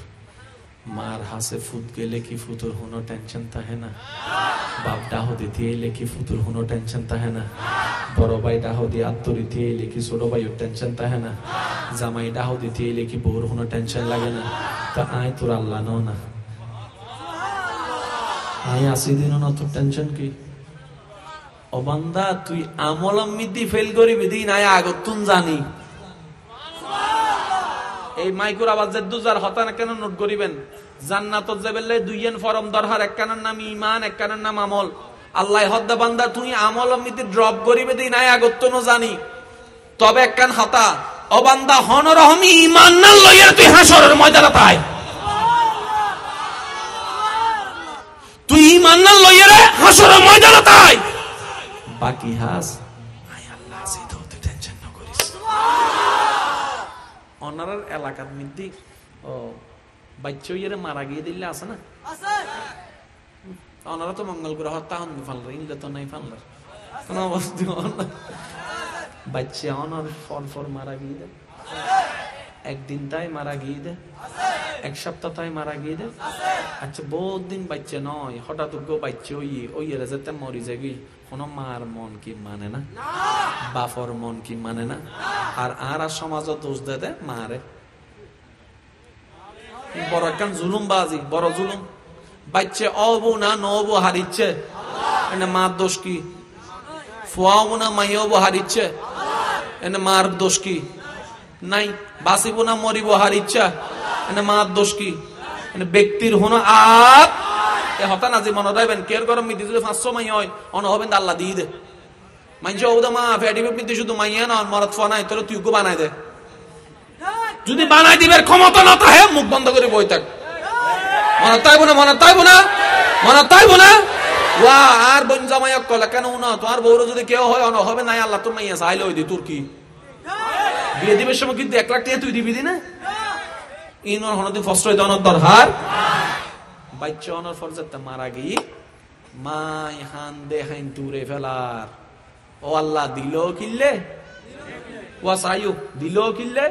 [SPEAKER 1] মার হাসে ফুট গেলে কি ফুতুর কোনো টেনশন থাকে না? বাপ ডাহ দিতে এলে কি ফুতুর কোনো টেনশন থাকে না? বড় ভাই ডাহ দিয়ে আত্মরীতি এলে কি ছোট ভাইয়ের টেনশন থাকে না? জামাই ডাহ দিতে এলে কি বউর কোনো টেনশন লাগে না? তা আয় তোর আল্লাহ নাও না, আয় আসি দিন না, তোর টেনশন কি? ও বান্দা তুই আমল মিদি ফেল করিবি দিন আয় আগতুন জানি। এই মাইকুর আওয়াজ দুজার হতা না কেন নোট করিবেন? জান্নাতত যাবেলে দুইয়েন ফরম দরহার, একখানের নাম ঈমান, একখানের নাম আমল। আল্লাহ হদ্দা বান্দা তুই আমল মিদি ড্রপ করিবে দিন আয় আগতুন জানি। তবে একখান হতা ও বান্দা হনরহমি ঈমান না লইয়া তুই হাসরের ময়দানে তাই, তুই ঈমান না লইয়া রে হাসরের ময়দানে তাই বাকি হাস আয় আল্লাহ আছে তো তুই টেনশন না করিস। অনারার এলাকার মধ্যে ও বাচ্চা ইয়ে মারা গিয়ে দিলে আছে না, ওনারা তো মঙ্গল গ্রহ তাহন ফানলার, ইনলে তো নাই ফানলার কোন অবস্থা। বাচ্চা অনার ফর মারা গিয়ে দেয়, একদিন তাই মারা গিয়ে দেয়, এক সপ্তাহ তাই মারা গিয়ে দেয়। আচ্ছা বহুত দিন বাচ্চা নয়, হঠাৎ বাচ্চা ওই যেতে মরি যাবি, কোন মার মন কি মানে না, বাপর মন কি মানে না? আর সমাজ দোষ দে মারে, বড় একখান জুলুম বাজি, বড় জুলুম। বাচ্চা অবু না নবু হারিচ্ছে, এনে মার দোষ কি? ফুয়াবু না মাইয়াবু হারিচ্ছে, এনে মার দোষ কি? নাই। বাঁচিব না মরিব হারিচ্ছা, এনে মার দোষ কি? এনে ব্যক্তির হনো আপ এ হতা না যে মনে রাখবেন কেয়ার গরম মিদি যদি 500 মাই হয় অন হবেন আল্লাহ দিয়ে দে। মাইনছে ওদা মা ফেডি মিদি শুধু মাইয়া না মরত ফোন নাই তোর তুই বানাই দে। যদি বানাই দিবের ক্ষমতা না থাকে মুখ বন্ধ করে বই থাক। মনে তাইব না, মনে তাইব না, মনে তাইব না। ওয়া আর বোন জামাইক কলা কেন না তোমার বউর যদি কেউ হয় অন হবে নাই আল্লাহ তোর মাইয়া চাইলে ওই দি তোর কি বিয়ে দিবের সময় কিন্তু 1 লাখ টাকা তুই দিবি না? ইনর হনদি ফসরই দনর দরহার বাচ্চা অনর ফরজাতে মারা গিয়ে মাই হান দে হাইন তুরে ফেলার। ও আল্লাহ দিল কিল্লে ওয়া সায়ু দিল কিল্লে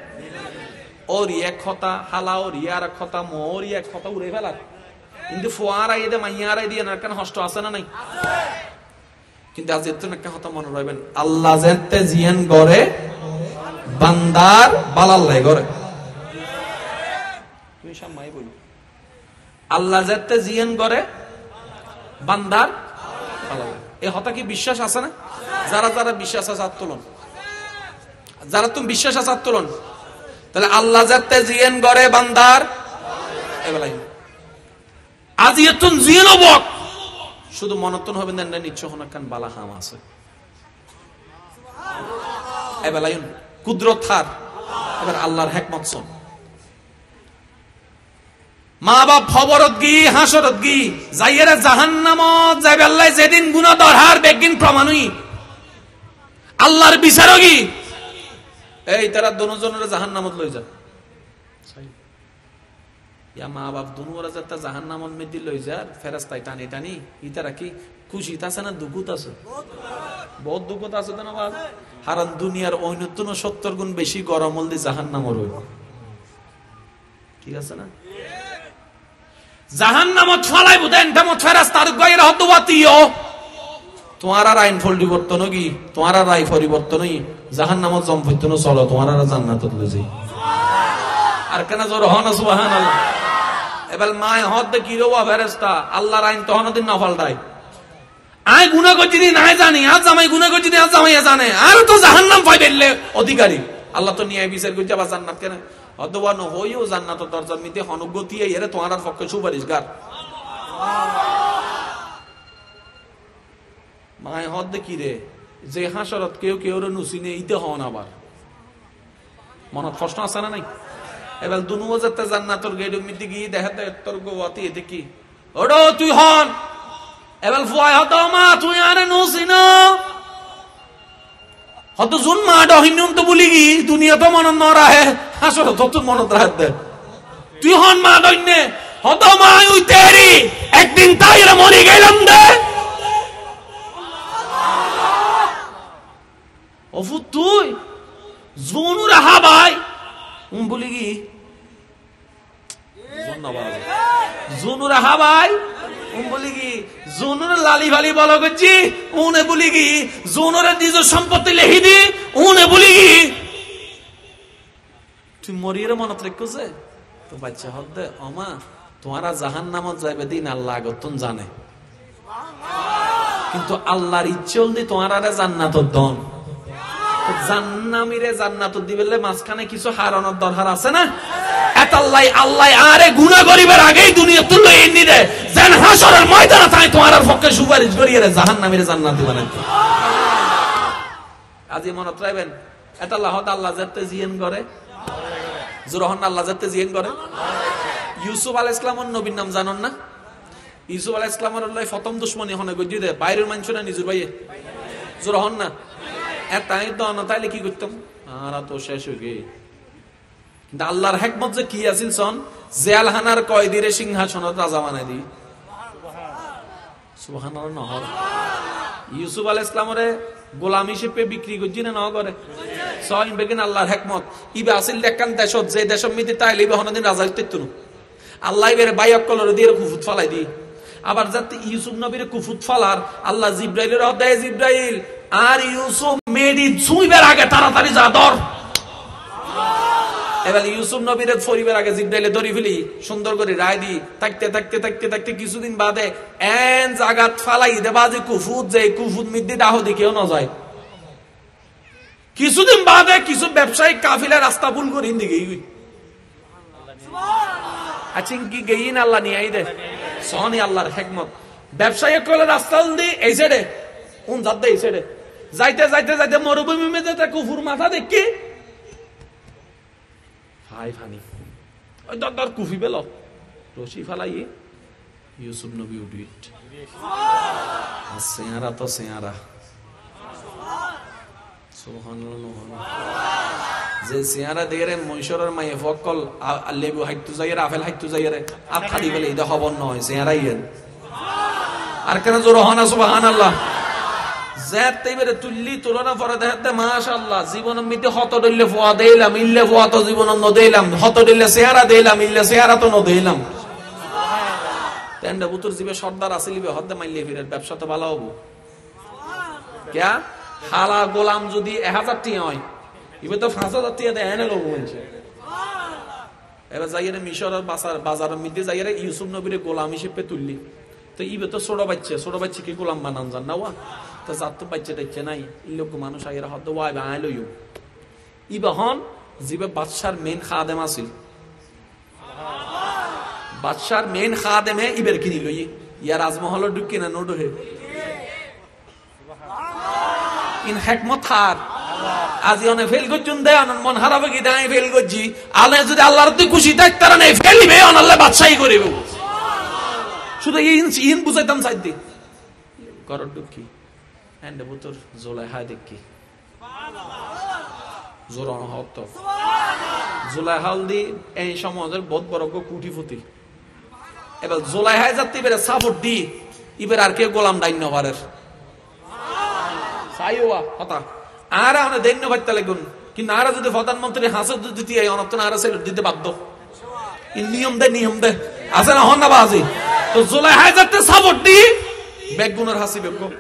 [SPEAKER 1] ওর এক কথা হালা ওর ইয়ার কথা মোর এক কথা উড়ে ফেলার। কিন্তু ফোয়ারাই দে মাইয়ারাই দিয়ে না কেন হষ্ট আছে না নাই? কিন্তু আজ এত একটা কথা মনে রাখবেন, আল্লাহ যেতে জিয়ান গড়ে বান্দার বালাল্লাই গড়ে। তুমি সামনে বলি আল্লাহ যেতে জিয়ান গড়ে বান্দার বালাল্লাই। এই কথা কি বিশ্বাস আছে না? যারা যারা বিশ্বাস আছে হাত তুলুন, যারা তুমি বিশ্বাস আছে হাত তুলুন। তাহলে আল্লাহ যেতে জিয়ান গড়ে বান্দার এবেলাই আজ এতন জিয়ান অবক শুধু মনতন হবেন না নিশ্চয় হন কান বালা হাম আছে এবেলাই কুদরত থার। এবার আল্লাহর হিকমত শুন। মা বাপ খবরত গি হাসরত গি যাইয়েরা জাহান্নামত যাইবে আল্লাহ যেদিন গুনাহ দরহার বেগিন প্রমাণই আল্লাহর বিচারগি এই তারা দুজনের জাহান্নামত লই যা। ইয়া মা বাপ দুনুরা যাতে জাহান্নামত মেদি লই যা ফেরেশতাই টানি টানি ইতারা কি খুশি আছে না দুঃখত আছে? বহুত দুঃখত আছে না বাবা। হারান দুনিয়ার অন্যতম 70 গুণ বেশি গরম হলদি জাহান্নামর হইব। ঠিক আছে না? জাহান্নামত ফলাই বুদেন তামত ফেরেশতার গয়রা হতওয়াতিও তোমার আর আইন পরিবর্তন কি তোমার আর রায় পরিবর্তনই জাহান্নামত জমফিতন চলো তোমার আর জান্নাতত লই যাই। আর কেন জোর হন সুবহানাল্লাহ। এবার মায় হদ কি রোয়া ফেরেশতা আল্লাহর আইন তহন দিন না ফলটাই আয় গুনাহ করছি না জানি, আজ জামাই গুনাহ করছি আজ জামাইয়া জানে, আর তো জাহান্নাম পাই বেরলে অধিকারী। আল্লাহ তো ন্যায় বিচার করছে আবার জান্নাত কেন অথবা হইও জান্নাত দরজার মধ্যে অনুগতি এর তোমার পক্ষে সুপারিশগার মায় হদ কি রে যে হাসরত কেউ কেউ নুসিনে ইতে হন আবার মনত প্রশ্ন আছে না নাই? এবার দুনুও যাতে জান্নাতর গেটের মধ্যে গিয়ে দেখাতে তোর গোয়াতি এতে কি ওডো তুই হন এবার ফুয়াই হত মা তুই আরে নুসিন হত জুন মা ডহিনুন তো বলি কি দুনিয়া তো মনত ন রাহে হাসরত তো মনত রাখতে তুই হন মা ডইনে হত মা উই তেরি একদিন তাইরা মরি গেলাম দে অফু তুই জুনুর হাবাই বলি কি জুনুর হাবাই বলি কি জুনুর লালি ভালি বলো করছি উনে বলি কি জুনুর নিজ সম্পত্তি লেখি দি উনে বলি কি তুই মরিয়ে মনত রেখেছে তো বাচ্চা হদ দে অমা তোমারা জাহান্নামত যাইবে দিন আল্লাহ আগতুন জানে, কিন্তু আল্লাহর ইচ্ছে হল দি তোমারা জান্নাতত দন জান্নামীরে জান্নাত দিবেলে মাঝখানে কিছু হারানোর দরকার আছে না? এতাল্লাই আল্লাহ আরে গুনাহ করিবার আগেই দুনিয়া তুললো এনে দে যেন হাসরের ময়দানে তাই তোমার পক্ষে সুপারিশ করিয়ে জাহান্নামীরে জান্নাত দিবেন। আজি মনত রাখবেন এতাল্লাহ হদ আল্লাহ যেতে জিয়েন করে জোরহন আল্লাহ যেতে জিয়েন করে। ইউসুফ আলাইহিস সালামের নবীর নাম জানেন না? ইউসুফ আলাইহিস সালামের আল্লাহ প্রথম দুশমনী হনে গজি দে বাইরের মানুষ না নিজের ভাইয়ে জোরহন না তাই দন তাইলে কি করতাম আর তো শেষ হয়ে গে। কিন্তু আল্লাহর হিকমত যে কি আছিল সন জেলখানার কয়েদিরে সিংহাসনের রাজা বানাই দি সুবহানাল্লাহ নহর ইউসুফ আলাইহিস সালামরে গোলাম হিসেবে বিক্রি করছি না ন করে সয় বেগিন আল্লাহর হিকমত ইবে আসিল দেখান দেশত যে দেশের মধ্যে তাইলে ইবে হনদিন রাজা হইতো না আল্লাহ ইবের বাইক কলর দিয়ে কুফুত ফালাই দি আবার যাতে ইউসুফ নবীর কুফুত ফালার আল্লাহ জিব্রাইলের দেয় জিব্রাইল আর ইউসুফ মেডি ছুঁইবার আগে তাড়াতাড়ি যা ধর। এবার ইউসুফ নবীর ফরিবার আগে জিব্রাইলে ধরি ফেলি সুন্দর করে রায় দি থাকতে থাকতে থাকতে থাকতে কিছুদিন বাদে এন জাগাত ফালাই দেবা যে কুফুত যে কুফুত মিদ্দি দাহ দিকেও না যায়। কিছুদিন বাদে কিছু ব্যবসায়িক কাফিলা রাস্তা ভুল করে হিন্দি গেই আচ্ছা কি গেই না আল্লাহ নিয়ে আই দে সহনি আল্লাহর হিকমত ব্যবসায়িক কলে রাস্তা দি এই সাইডে উন যাত দে এই সাইডে যাইতে যাইতে যাইতে মরুভূমি মে যেতে কুফুর মাথা দেখি হাই ফানি ওই দর কুফি বেল রশি ফালাই ইউসুফ নবী উঠিট আর সেয়ারা তো সেয়ারা সুবহানাল্লাহ যে সেয়ারা দেরে মৈশরের মায়ে ফকল লেবু হাইতু যাইরে আপেল হাইতু যাইরে আর খালি বলে এটা হবন নয় সেয়ারাই আর কেন জোর হনা সুবহানাল্লাহ যেতে তুললি তুলনা পরে দেখতে মাশাআল্লাহ জীবনের মধ্যে হত দিলে ফোয়া দিলাম ইল্লে ফোয়া তো জীবন ন দিলাম হত দিলে চেহারা দিলাম ইল্লে চেহারা তো ন দিলাম তেন্ডা বুতুর জীবে সর্দার আসিলিবে হদ্দে মাইলে ফিরের ব্যবসা তো ভালো হবো ক্যা হালা গোলাম যদি 1000 টি হয় ইবে তো 5000 টি দেয় এনে লোক বলছে। এবার যাইরে মিশরের বাজারের মধ্যে যাইরে ইউসুফ নবীর গোলাম হিসেবে তুললি তো ইবে তো ছোট বাচ্চা কি গোলাম বানান জান না ওয়া তো যাত তো বাচ্চা দেখছে নাই লোক মানুষ আইরা হদ ওয়াই বানাইলো ইবে হন জিবে বাদশার মেন খাদেম আছিল বাদশার মেন খাদেমে ইবের কিনি লই ইয়া রাজমহল ঢুকি না নোডো হে ইন হিকমত হার আজি অনে ফেল গজুন দে অন মন হারাবে কি দাই ফেল গজি আলে যদি আল্লাহর তুই খুশি থাক তারা নাই ফেলিবে অন আল্লাহ বাদশাহী করিবে শুধু ইন বুঝাইতাম চাইদি করর ঢুকি এন্ড বুতর জুলাইহা দেখি জোরন হত জুলাইহাল দি এই সমাজের বহুত বড় কুটিপতি এবার জুলাইহা যাতে বেরে সাপোর্ট দি ইবের আর কে গোলাম ডাইন নবারের সাইওয়া কথা আর আমরা দৈন্য ভাইতে লাগুন কিন্তু আর যদি প্রধানমন্ত্রী হাসে দিতে এই অনতন আর সেল দিতে বাধ্য নিয়ম দে আছে না হন না বাজি তো জুলাইহা যাতে সাপোর্ট দি বেগুনের হাসি বেগম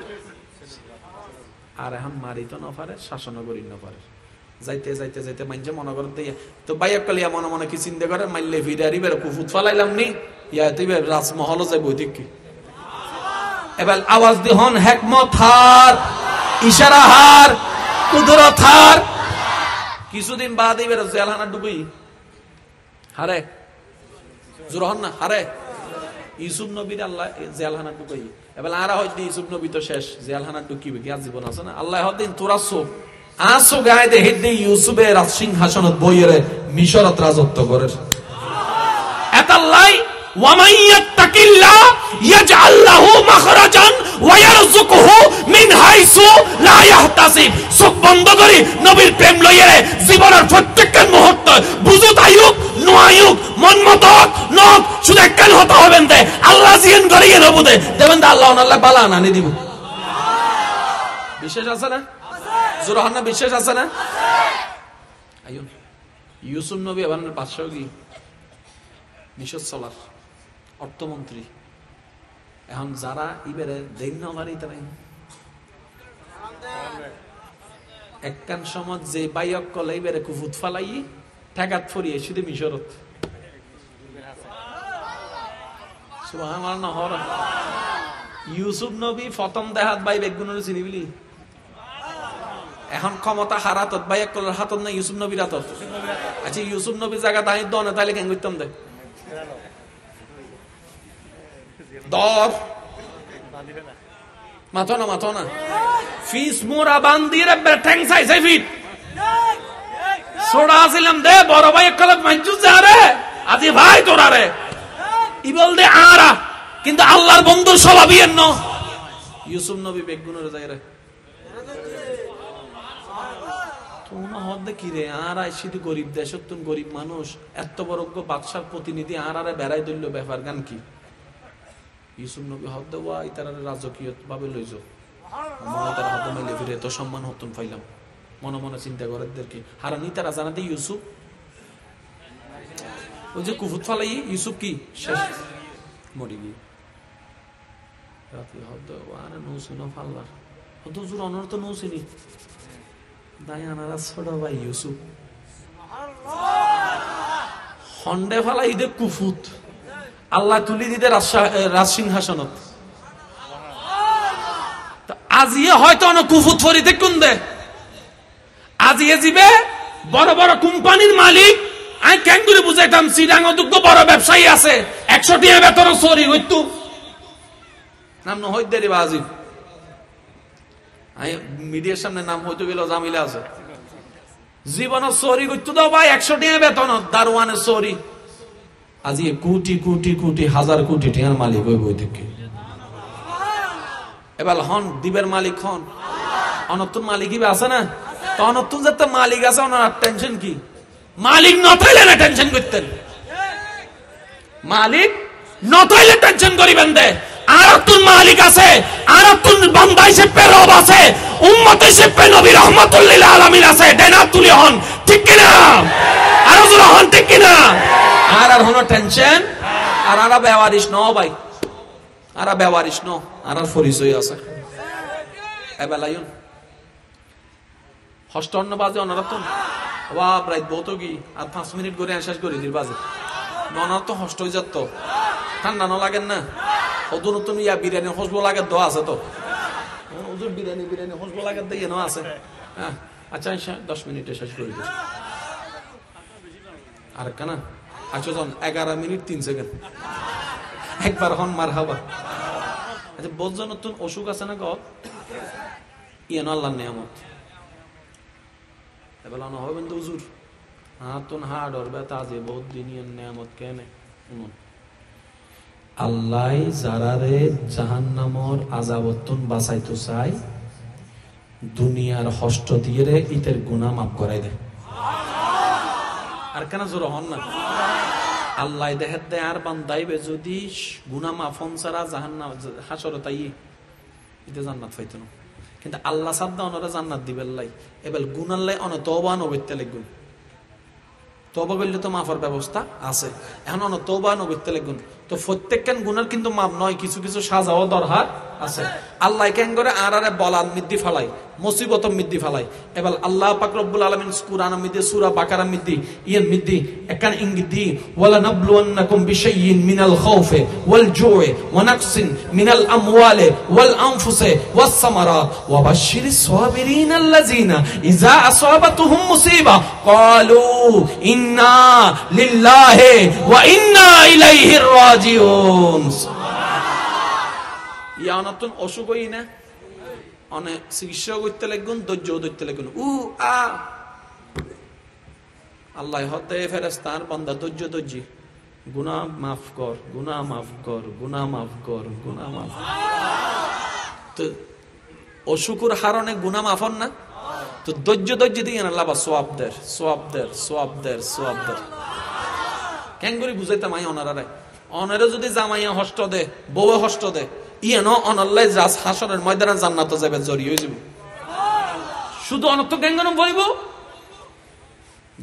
[SPEAKER 1] আর এখন মারি তো না পারে শাসন করি না পারে যাইতে যাইতে যাইতে মাইনছে মনে করতে তো বাইক কালিয়া মনে মনে কি চিন্তা করে মাইলে ভিড়ারি বের কুফুত ফালাইলাম নি ইয়া তুই রাজমহল যাইব ঠিক কি এবার আওয়াজ দি হন হিকমত হার, ইশারা হার, কুদরত হার। কিছুদিন বাদ এবার জেলখানা ডুবি হারে, জোর হন না হারে। ইউসুফ নবীর আল্লাহ জেলখানা ডুবাই, এবার আরা হয়তো ইউসুফ নবী তো শেষ, জেলখানা ঢুকিবে কি আর জীবন আছে না। আল্লাহ হদিন তোরা চোখ আসো গায়ে দে হেদে ইউসুফের রাজ সিংহাসনত বইয়ের মিশরত রাজত্ব করে। এতাল্লাই ওয়ামাই ইয়াত্তাকিল্লাহ ইয়াজআল লাহু মাখরাজান ওয়া ইয়ারযুকুহু মিন হাইসু লা ইয়াহতাসিব। চোখ বন্ধ করি নবীর প্রেম লইয়ে জীবনের প্রত্যেকটা মুহূর্ত বুঝুত আয়ুক নোয়ায়ুক মন মত নক শুধু একখান হতে হবেন দে আল্লাহ জিয়ান করিয়ে নেব দে দেবেন দে আল্লাহ আল্লাহ বালা আনি দিব। বিশেষ আছে না? জোর হন না, বিশ্বাস আছে না? আইন ইউসুফ নবী এবার বাদশাহ কি মিশর চলার অর্থমন্ত্রী। এখন যারা ইবারে দেন না মারি তারা একখান সমাজ যে বাইক কলে ইবারে কুফুত ফালাই ঠেকাত ফরিয়ে শুধু মিশরত সুবহানাল্লাহ। ইউসুফ নবী প্রথম দেহাত বাই বেগুনের চিনিবিলি, এখন ক্ষমতা হারাত বাইক কলার হাতত না ইউসুফ নবীর হাতত। আচ্ছা ইউসুফ নবীর জায়গা দাঁড়িয়ে দনে তাইলে কেন করতাম দে দর মাথো না মাথো না ফিস মোরা বান্দিরে বেঠেং সাইছে ফিট সোডা আসিলাম দে বড় ভাই কলব মঞ্জু যা রে আজি ভাই তোরা রে ই বল দে আরা, কিন্তু আল্লাহর বন্ধুর স্বভাবই এন্ন। ইউসুফ নবী বেগুনের যায় রে তোমরা হদ কি রে আর শুধু গরিব দেশের তুন গরিব মানুষ এত বড় বাদশার প্রতিনিধি আর আরে বেড়াই দিল ব্যাপার গান কি। ইউসুফ নবী হদ দেওয়া ইতার রাজকীয় ভাবে লইজ মমতার হাত মাইলে ফিরে এত সম্মান হতন পাইলাম মনে মনে চিন্তা করে কি হারানি তারা জানাতে ইউসুফ ওই যে কুফুত ফালাই ইউসুফ কি শেষ মরি গিয়ে রাতে হদ আরে নৌসিন ফাল্লার হদ জোর অনর্থ নৌসিনি দায়ানারা ছোট ভাই ইউসুফ হন্ডে ফালাই দে কুফুত আল্লাহ তুলি দিতে রাজ সিংহাসনত। আজিয়ে হয়তো অনেক কুফুত ফরি দেখুন দে আজিয়ে যাবে বড় বড় কোম্পানির মালিক। আমি কেন করে বুঝাইতাম চিরাঙ্গ দুগ্ধ বড় ব্যবসায়ী আছে 100 টাকা বেতন চুরি হইতো নাম ন হইতে রে আজিব মিডিয়ার সামনে নাম হইতে গেল জামিলা আছে জীবন চুরি করতো দাও ভাই 100 টাকা বেতন দারোয়ানের চুরি। আজি কোটি কোটি কোটি হাজার কোটি টাকার মালিক হইব থেকে এবার হন দ্বীপের মালিক হন অনতুন মালিক আছে না তো অনতুন যে মালিক আছে ওনার টেনশন কি? মালিক নতাইলে না টেনশন করতেন, মালিক নতাইলে টেনশন করিবেন দে। আর তুন মালিক আছে আর তুন বান্দা হিসেবে রব আছে উম্মত হিসেবে নবী রাহমাতুল লিল আলামিন আছে দেনা তুলি হন ঠিক কি না? আর জোর হন ঠিক কি না? আর হন টেনশন আর আরা বেওয়ারিশ ন ভাই আরা বেওয়ারিশ ন আর পরিচয় আছে এবেলায়ুন হস্টন্ন বাজে অনারতন বাপ রাত বহুত কি আর 5 মিনিট করে শেষ করে দির বাজে ননার তো হস্ট হয়ে যাত ঠান্ডা ন লাগেন না ওদের নতুন ইয়া বিরিয়ানি হসবো লাগে দো আছে তো ওদের বিরিয়ানি বিরিয়ানি হসবো লাগে দিয়ে ন আছে হ্যাঁ। আচ্ছা 10 মিনিটে শেষ করে দিস আর কেনা আচ্ছা 11 মিনিট 3 সেকেন্ড একবার হন মার হাবা। আচ্ছা বোঝো নতুন অসুখ আছে না গপ ইয়ান আল্লাহর নিয়ামত এবার না হবে কিন্তু হুজুর হাতুন হাড় আর ব্যথা আছে বহুত দিন ইয়ান নিয়ামত কেনে শুনুন আল্লাহ যারারে জাহান্নামর আযাবতুন বাঁচাইতে চাই দুনিয়ার কষ্ট দিয়ে রে ইতের গুনাহ maaf করাই দেয়। আর কেন জোর হন না আল্লাহ দেখে দে আর বান্দাইবে যদি গুনাহ maaf হন ছাড়া জাহান্নাম হাসরে তাই ইতে জান্নাত পাইতো না, কিন্তু আল্লাহ সাদ্দা ওনারা জান্নাত দিবেন লাই এবার গুনাহ লাই অন তওবা নবিতে লিখুন তওবা করলে তো মাফের ব্যবস্থা আছে এখন অন তওবা নবিতে লিখুন তো প্রত্যেকখান গুনার কিন্তু মাপ নয় কিছু কিছু সাজাও দরকার আছে। আল্লাহ কেন করে আর আরে বলার মিদ্দি ফালাই মুসিবত মিদ্দি ফালাই। এবার আল্লাহ পাক রব্বুল আলামিন কুরআনের মধ্যে সূরা বাকারার মধ্যে ইয়ার মধ্যে একখান ইঙ্গিত দি, ওয়ালা নাবলুওয়ান্নাকুম বিশাইইন মিনাল খাউফি ওয়াল জু'i ওয়া নাকসিন মিনাল আমওয়ালি ওয়াল আনফুসি ওয়াস সামারাত ওয়া বাশশিরিস সাবিরিন আল্লাযিনা ইযা আসাবাতুহুম মুসিবা ক্বালু ইন্না লিল্লাহি ওয়া ইন্না ইলাইহি রাজিউন। ইয়া নতুন অসুখ হই না, অনেক চিকিৎসা করতে লাগুন, ধৈর্য ধরতে লাগুন। আল্লাহ হতে ফেরেশতার বান্দা ধৈর্য ধৈর্য, গুনাহ মাফ কর, গুনাহ মাফ কর, গুনাহ মাফ কর, গুনাহ মাফ। তো অসুখের হারণে গুনাহ মাফন না, তো ধৈর্য ধৈর্য দিয়ে আল্লাহ বা সোয়াব দের, সোয়াব দের, সোয়াব দের, সোয়াব দের। কেন করে বুঝাইতাম আই অনারারে, অনারে যদি জামাইয়া হষ্ট দে, বউয়ে হষ্ট দে, ইয়েনো অনাল্লাই জাস হাসরের ময়দানে জান্নাত যাবে, জড়িয়ে হয়ে যাব। শুধু অনর্থ জ্ঞান বলিব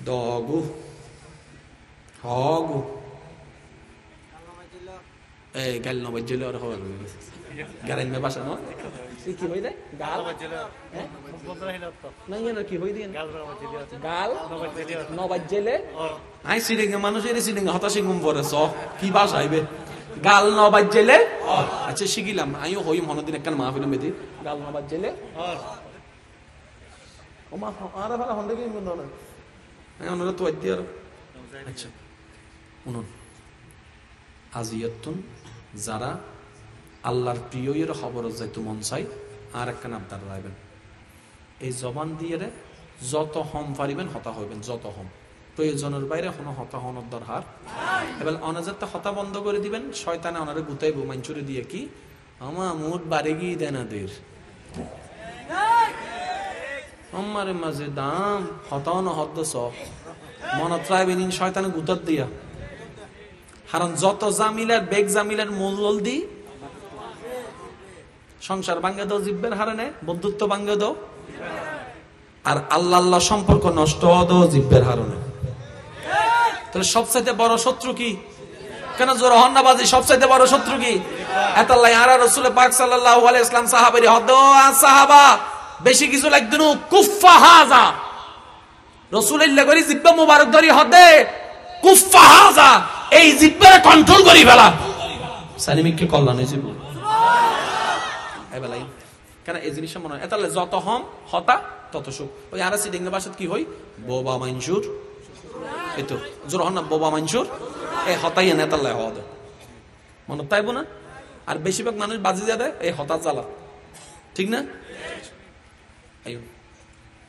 [SPEAKER 1] দগু হগু এই গাল নবাই জেলে আর হবে গারেন মে বাসা ন কি হই দে গাল না না কি হই দিন গাল নবাই জেলে আই সিরিং মানুষ এর সিরিং হতাশি গুম পড়ে স কি বাসা আইবে গাল নবাই জেলে। আচ্ছা শিখিলাম আইও হই মনদিন একখান মাহফিল মেদি গাল নবাই জেলে ও মা আর ভালো হন্ডে কি মন না ওনারা তো আইতে আর। আচ্ছা শুনুন, আজিয়াতুন যারা আল্লাহর প্রিয়ের খবর যাইতো মন চাই আর একখান আবদার রাখবেন, এই জবান দিয়ে যত হম পারিবেন হতা হইবেন, যত হম প্রয়োজনের বাইরে কোনো হতা হনের দরকার। এবার অনাজাতে হতা বন্ধ করে দিবেন, শয়তানে ওনারে গুতাইব মাঞ্চুরি দিয়ে কি আমা মুড বাড়ে গিয়ে দেয় না দের আমারে মাঝে দাম হতাও না হদ্দ সব মনত রাখবেন শয়তানে গুতার দিয়া। কারণ যত জামিলার বেগ জামিলার মূল দি সংসার ভাঙ্গে দাও, জিব্বের হারানে বন্ধুত্ব ভাঙ্গে দাও, আর আল্লাহ আল্লাহ সম্পর্ক নষ্ট দাও জিব্বের হারণে। তাহলে সবচাইতে বড় শত্রু কি? কেন জোর হন্নাবাজি সবচাইতে বড় শত্রু কি? এতাল্লাহ আর রাসূল পাক সাল্লাল্লাহু আলাইহি ওয়াসাল্লাম সাহাবায়ে হদ সাহাবা বেশি কিছু লাগতো না, কুফা হাজা রাসূলুল্লাহ করি জিব্বা মুবারক ধরি হদে কুফা হাজা, এই জিব্বারে কন্ট্রোল করি ফেলা সালিমিককে কল্যাণ হয়েছে এবেলাই। কেন এই জিনিসটা মনে হয় এতাল্লাহ যত হম হতা তত সুখ। ওই আর সিডিং বাসাত কি হই বোবা মানসুর, এই তো জোর হন না বোবা মানসুর, এই হতাই এনে এতাল্লাহ হওয়া দেয় মনে তাইব না। আর বেশিরভাগ মানুষ বাজি যা দেয় এই হতাশ জ্বালা, ঠিক না?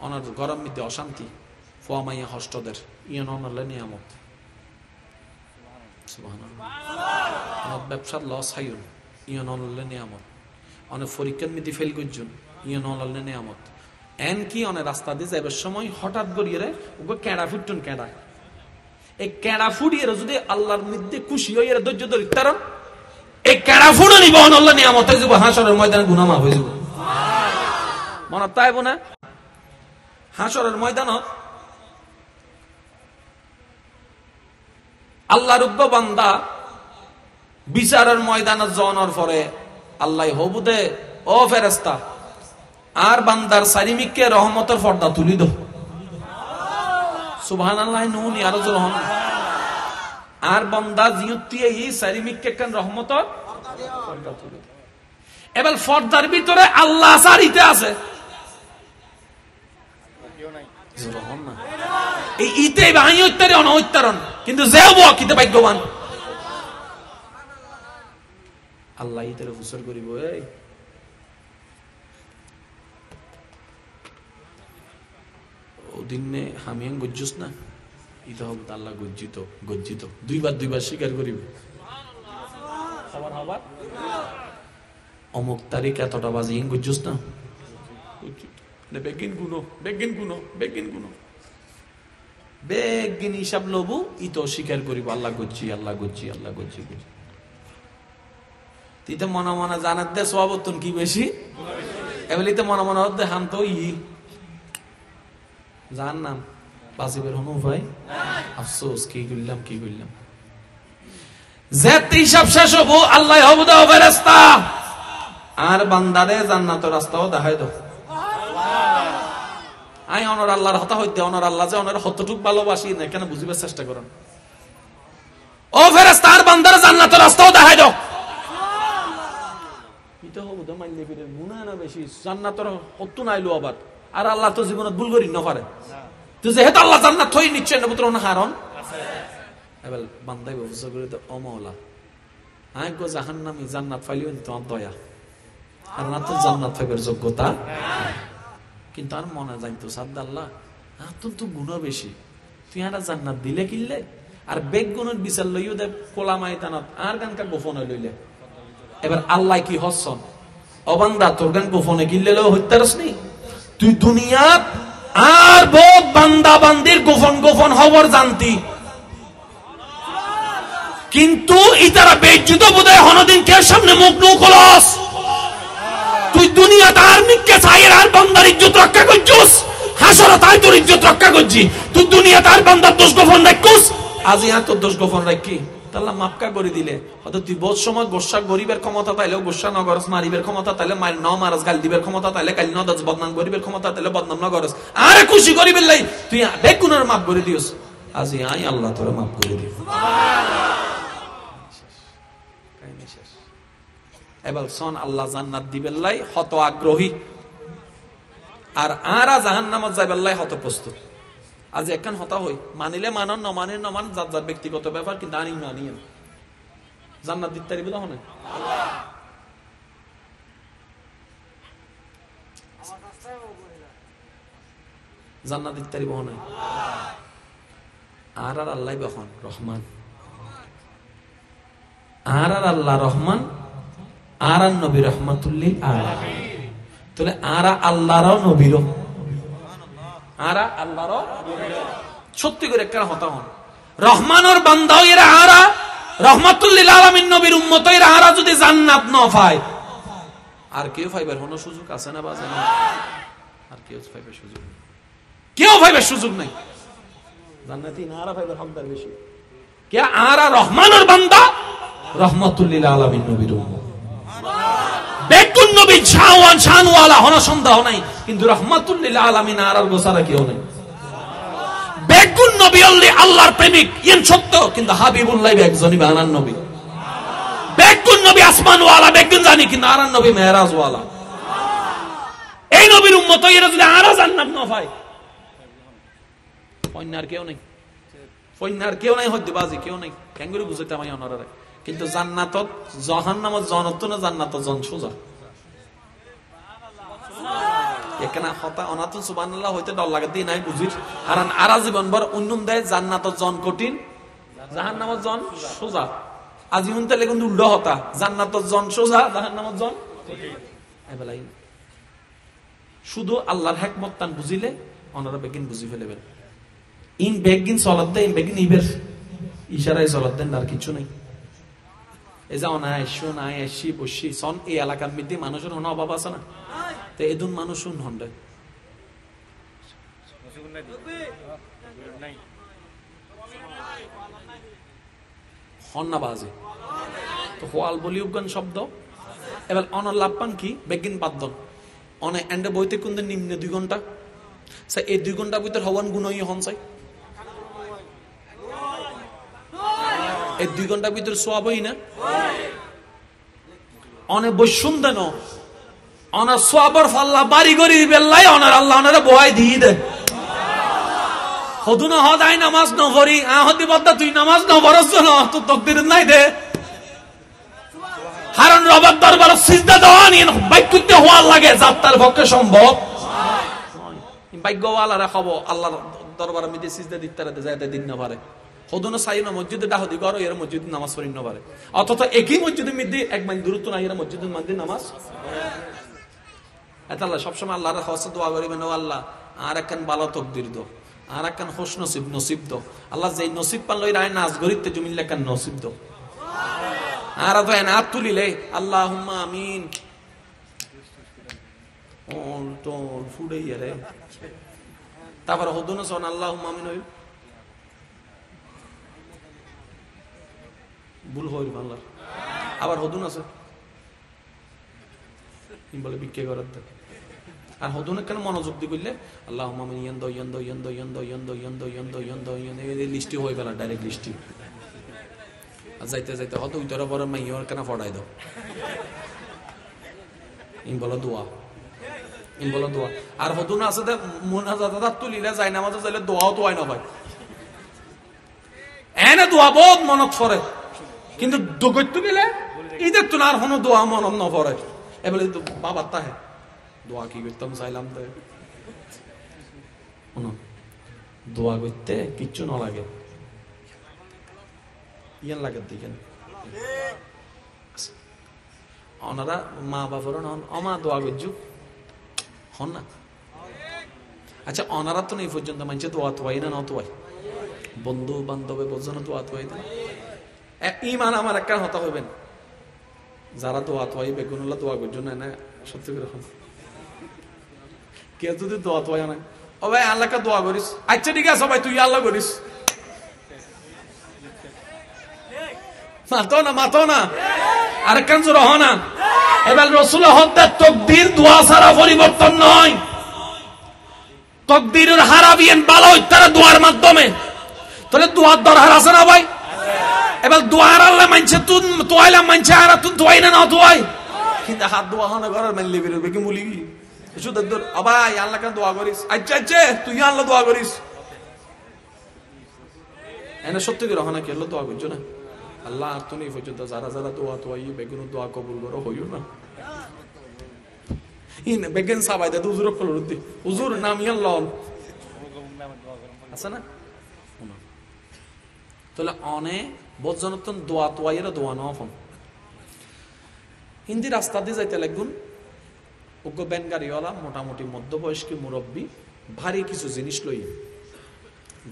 [SPEAKER 1] অনার গরম মধ্যে অশান্তি ফোয়া মাইয়া হষ্টদের ইয়ন অনারলে নিয়ামত, ব্যবসার লস হাইন ইয়ন অনলে নিয়ামত, অনেক পরীক্ষার মধ্যে ফেল করছেন ইয়ন অনলে নিয়ামত। এন কি অনেক রাস্তা দিয়ে যাইবার সময় হঠাৎ গড়িয়ে ওকে ক্যাড়া ফুটন ক্যাড়া, এই ক্যাড়া ফুটিয়ে যদি আল্লাহর মধ্যে খুশি হয়ে ধৈর্য ধরি তার এই ক্যাড়া ফুটও নিব অনল্লা নিয়ামত হয়ে যাব, হাসরের ময়দানে গুনাহ মাফ হয়ে যাব মনে তাইব না। হাসরের ময়দানত আল্লাহ রব্ব বান্দা বিচারের ময়দানে জনের পরে আল্লাহ হবুদে ও ফেরেশতা আর বান্দার সারিমিককে রহমতের পর্দা তুলি দো, সুবহানাল্লাহ নুন আর রহমান আর বান্দা জিউতিয়ে এই সারিমিককে কেন রহমতের পর্দা তুলি। এবার পর্দার ভিতরে আল্লাহ সারিতে আছে এই ইতে বাহি উত্তরে অনউত্তরণ, কিন্তু যে কিতে ভাগ্যবান আল্লাহ ইতের হুসর করিব। এই ওদিনে হামিয়াং গজ্জুস না ইতে হোক আল্লাহ গজ্জিত গজ্জিত দুইবার স্বীকার করিব। হবার অমুক তারিখ এতটা বাজে ইং গজ্জুস না বেগিন গুনো বেগিন গুনো বেগিন গুনো বেগিন হিসাব লবু ইতো স্বীকার করিব আল্লাহ গজ্জি আল্লাহ গজ্জি আল্লাহ গজ্জি গজ্জি। তিতে মনে মনে জানার দে সবাবতন কি বেশি এবেলিতে মনে মনে হতে হাম তো জান নাম বাজিবের হনু ভাই আফসোস কি করলাম কি করলাম। যেতে হিসাব শেষ হবো আল্লাহ হবুদা ফেরেশতা আর বান্দারে জান্নাতের রাস্তাও দেখাই দাও। আই অনর আল্লাহর হতা হইতে অনর আল্লাহ যে অনর হতটুক ভালোবাসি না কেন বুঝিবার চেষ্টা করেন। ও ফেরেশতা আর বান্দার জান্নাতের রাস্তাও দেখাই দাও। এটা হবো তো মাইলে ফিরে গুনাহ না বেশি জান্নাতের হত্তু নাইলো আবার আর আল্লাহ তো জীবনে ভুল করি না পারে তো যেহেতু আল্লাহ জান্নাত থই নিচ্ছে না পুত্র না হারন এবার বান্দাই ব্যবস্থা করে তো ও মাওলা আই গো জাহান্নামী জান্নাত পাইলিও তোমার দয়া আর না তো জান্নাত পাইবার যোগ্যতা কিন্তু আর মনে যাইতো সাদ্দ আল্লাহ তোর তো গুণ বেশি তুই আর জান্নাত দিলে কিনলে আর বেগ গুণের বিচার লইও দে কোলা মাইতানত আর গানকা গোপনে লইলে এবার আল্লাহ কি হসন অবান্দা তোর গান গোপনে কিনলেও হইতারস নি তুই দুনিয়াত আর বহুত বান্দা বান্দির গোপন গোপন খবর জানতি কিন্তু ইতারা বেজ্জুত বোধহয় হনদিন কে সামনে মুখ নু কলস তুই দুনিয়া তার নিকে চাইয়ের আর বান্দার ইজ্জত রক্ষা করছিস হাসরা তাই তোর ইজ্জত রক্ষা করছি তুই দুনিয়া তার বান্দার দোষ গোপন রাখিস আজ ইহা তোর দোষ গোপন রাখি তাল্লা মাপকা করে দিলে হয়তো তুই বহুত সময় গোসা গরিবের ক্ষমতা তাইলেও গোসা নগরস মারিবের ক্ষমতা তাইলে মার ন মারাস গাল দিবের ক্ষমতা তাইলে কাল নদাস বদনাম গরিবের ক্ষমতা তাইলে বদনাম নগরস আরে খুশি গরিবের লাই তুই বেগুনের মাপ করে দিস আজ ইহাই আল্লাহ তোর মাপ করে দিও এবার সন আল্লাহ জান্নাত দিবেন লাই হত আগ্রহী আর আরা জাহান্নামত যাইবেন লাই হত প্রস্তুত আজ একখান হতা হই মানিলে মানন ন মানিলে ন মান যার যার ব্যক্তিগত ব্যাপার কিন্তু আনি মানিয়েন জান্নাত দিতে পারিবে না হনে জান্নাত দিতে পারিবে হনে আর আল্লাহ বখন রহমান আর আল্লাহ রহমান আর নবী রহমাতুল্লিল আলামিন তাহলে আরা আল্লাহরও নবীরও আরা আল্লাহরও সত্যি করে একটা হতা হন রহমানের বান্দাও এরা আরা রহমাতুল্লিল আলামিন নবীর উম্মত এরা আরা যদি জান্নাত না পায় আর কেউ পাইবার কোনো সুযোগ আছে না বাজে না আর কেউ পাইবার সুযোগ কেউ পাইবার সুযোগ নাই জান্নাতি না আরা পাইবার হকদার বেশি কে আরা রহমানের বান্দা রহমাতুল্লিল আলামিন নবীর উম্মত বেকুন নবী জাওয়ান শানওয়ালা হনা সন্দেহ নাই কিন্তু রহমাতুল্লিল আলামিন আর গোসারা কেউ নাই বেকুন নবী আল্লাহর প্রেমিক ইন সত্য কিন্তু হাবিবুল্লাহ একজনই বানান নবী বেকুন নবী আসমানওয়ালা বেকুন জানি কিন্তু আর নবী মেরাজওয়ালা এই নবীর উম্মত এরা যদি আর জান্নাত না পায় পয়নার কেউ নাই পয়নার কেউ নাই হদ্দিবাজি কেউ নাই কেঙ্গুরি বুঝাইতে আমি অনারে কিন্তু জান্নাতত জাহান্নামত জনত না জান্নাতত জন সোজা এখানে হতা অনাত সুবহানাল্লাহ হইতে ডর লাগে দিন নাই বুঝিস কারণ আরা জীবন ভর উন্নন দেয় জান্নাতত জন কঠিন জাহান্নামত জন সোজা আজি হুনতে লেগুন উল্টো হতা জান্নাতত জন সোজা জাহান্নামত জন কঠিন এবেলাই শুধু আল্লাহর হিকমত তান বুঝিলে অনারা বেগিন বুঝি ফেলবেন ইন বেগিন সলাত দেন বেগিন ইবের ইশারায় সলাত দেন আর কিছু নাই এই যে অনায়াসো নাই আসি বসি সন এই এলাকার মধ্যে মানুষের কোনো অভাব আছে না তো এদুন মানুষ হন্ডে হন্না বাজে তো হোয়াল বলি উগান শব্দ এবার অনর লাভ কি বেগিন বাদ্দন অনে এন্ডে বইতে কোন নিম্ন 2 ঘন্টা এই 2 ঘন্টার ভিতর হওয়ান গুণই হন চাই এই 2 ঘন্টার ভিতরে সোয়াবই না অনেক বৈশুন দেন অনার সোয়াবর ফাল্লা বাড়ি গড়ি বেল্লাই অনার আল্লাহ ওনারা বহাই দিয়ে দেয় হদু না হদাই নামাজ ন ভরি হদি বদ্দা তুই নামাজ ন ভরস না তো তকদির নাই দে হারন রবার দরবার সিজদা দেওয়া নিয়ে বাইক করতে হওয়া লাগে যাত্রার পক্ষে সম্ভব ভাগ্যওয়ালারা খাবো আল্লাহর দরবার মধ্যে সিজদা দিতে যাইতে দিন না পারে হদুনো সাইনা মসজিদে ডাহদি করো এর মসজিদে নামাজ পড়ি না পারে অথচ একই মসজিদের মধ্যে এক মাইল দূরত্ব নাই এর মসজিদের মধ্যে নামাজ এত আল্লাহ সবসময় আল্লাহর কাছে দোয়া করিবেন ও আল্লাহ আর একখান ভালো তকদির দো আর একখান খুশ নসিব দো আল্লাহ যেই নসিব পারলো এর আয় নাচ গরিতে জমিন লেখান নসিব দো আর তো এনে হাত তুলিলে আল্লাহুম্মা আমিন ওল টোল ফুড়াই রে তারপর হদুনো সন আল্লাহুম্মা আমিন হইল ভুল হইল আল্লাহর আবার হদুন আছে বলে বিক্রি করার আর হদুন কেন মনোযোগ দি করলে আল্লাহুম্মা মিন ইয়ান্দো ইয়ান্দো ইয়ান্দো ইয়ান্দো ইয়ান্দো ইয়ান্দো ইয়ান্দো ইয়ান্দো ইয়ান্দো এই লিস্টি হয়ে গেল ডাইরেক্ট লিস্টি। আর যাইতে যাইতে হয়তো উইটার পরে মাইয়র কেন ফড়াই দাও ইন বলো দোয়া, ইন বলো দোয়া। আর হদুন আছে যে মুনাজাত তুলিলে যায় না আমাদের যাইলে দোয়াও তো হয় না ভাই, এনে দোয়া বহুত মনত পড়ে, কিন্তু দোগত্য গেলে ঈদের তো আর কোনো দোয়া মনত ন পড়ে। এবারে বাবার তাহে দোয়া কি করতাম চাইলাম তো দোয়া করতে কিচ্ছু না লাগে, ইয়ান লাগে দেখেন ওনারা মা বাবার অমা দোয়া করছু হন না। আচ্ছা ওনারা তো নেই পর্যন্ত মানছে দোয়া তোয়াই না নতোয়াই, বন্ধু বান্ধবে বোঝানো দোয়া তোয়াই না। ইমান আমার একটা হতা হইবেন যারা দোয়া তোয়াই বেগুনুল্লাহ দোয়া করছো না না সত্যি করে কেউ যদি দোয়া তোয়াই না ও ভাই আল্লাহকে দোয়া করিস, আচ্ছা ঠিক আছে ভাই তুই আল্লাহ করিস, মাতো না মাতো না আর কান জোর হ না। এবার রাসূল হত্যা তাকদীর দোয়া ছাড়া পরিবর্তন নয়, তাকদীরের হারাবিয়েন ভালো তারা দোয়ার মাধ্যমে। তাহলে দোয়ার দরকার আছে না ভাই? এবার দোয়ার আল্লাহ মানছে তুই তোয়াইলা মানছে আর তুই তোয়াই না না তোয়াই, কিন্তু হাত দোয়া হনা করার মানলে বেরোবে কি বলি শুধু ভাই আল্লাহকে দোয়া করিস, আচ্ছা আচ্ছা তুই আল্লাহ দোয়া করিস এনে সত্যি করে হনা কেলো দোয়া করছো না আল্লাহ আর তো নেই পর্যন্ত যারা যারা দোয়া তোয়াই বেগুন দোয়া কবুল করো হইও না ইন বেগুন সাবাই দে হুজুর ফলরুদ্দি হুজুর নাম আল্লাহ আছে না। তাহলে অনে বজ্রনতন দোয়া তোয়াইয়ের দোয়া না ফোন হিন্দি রাস্তা দিয়ে যাইতে লাগুন উগ্র ব্যান গাড়িওয়ালা মোটামুটি মধ্যবয়স্কী মুরব্বী ভারী কিছু জিনিস লই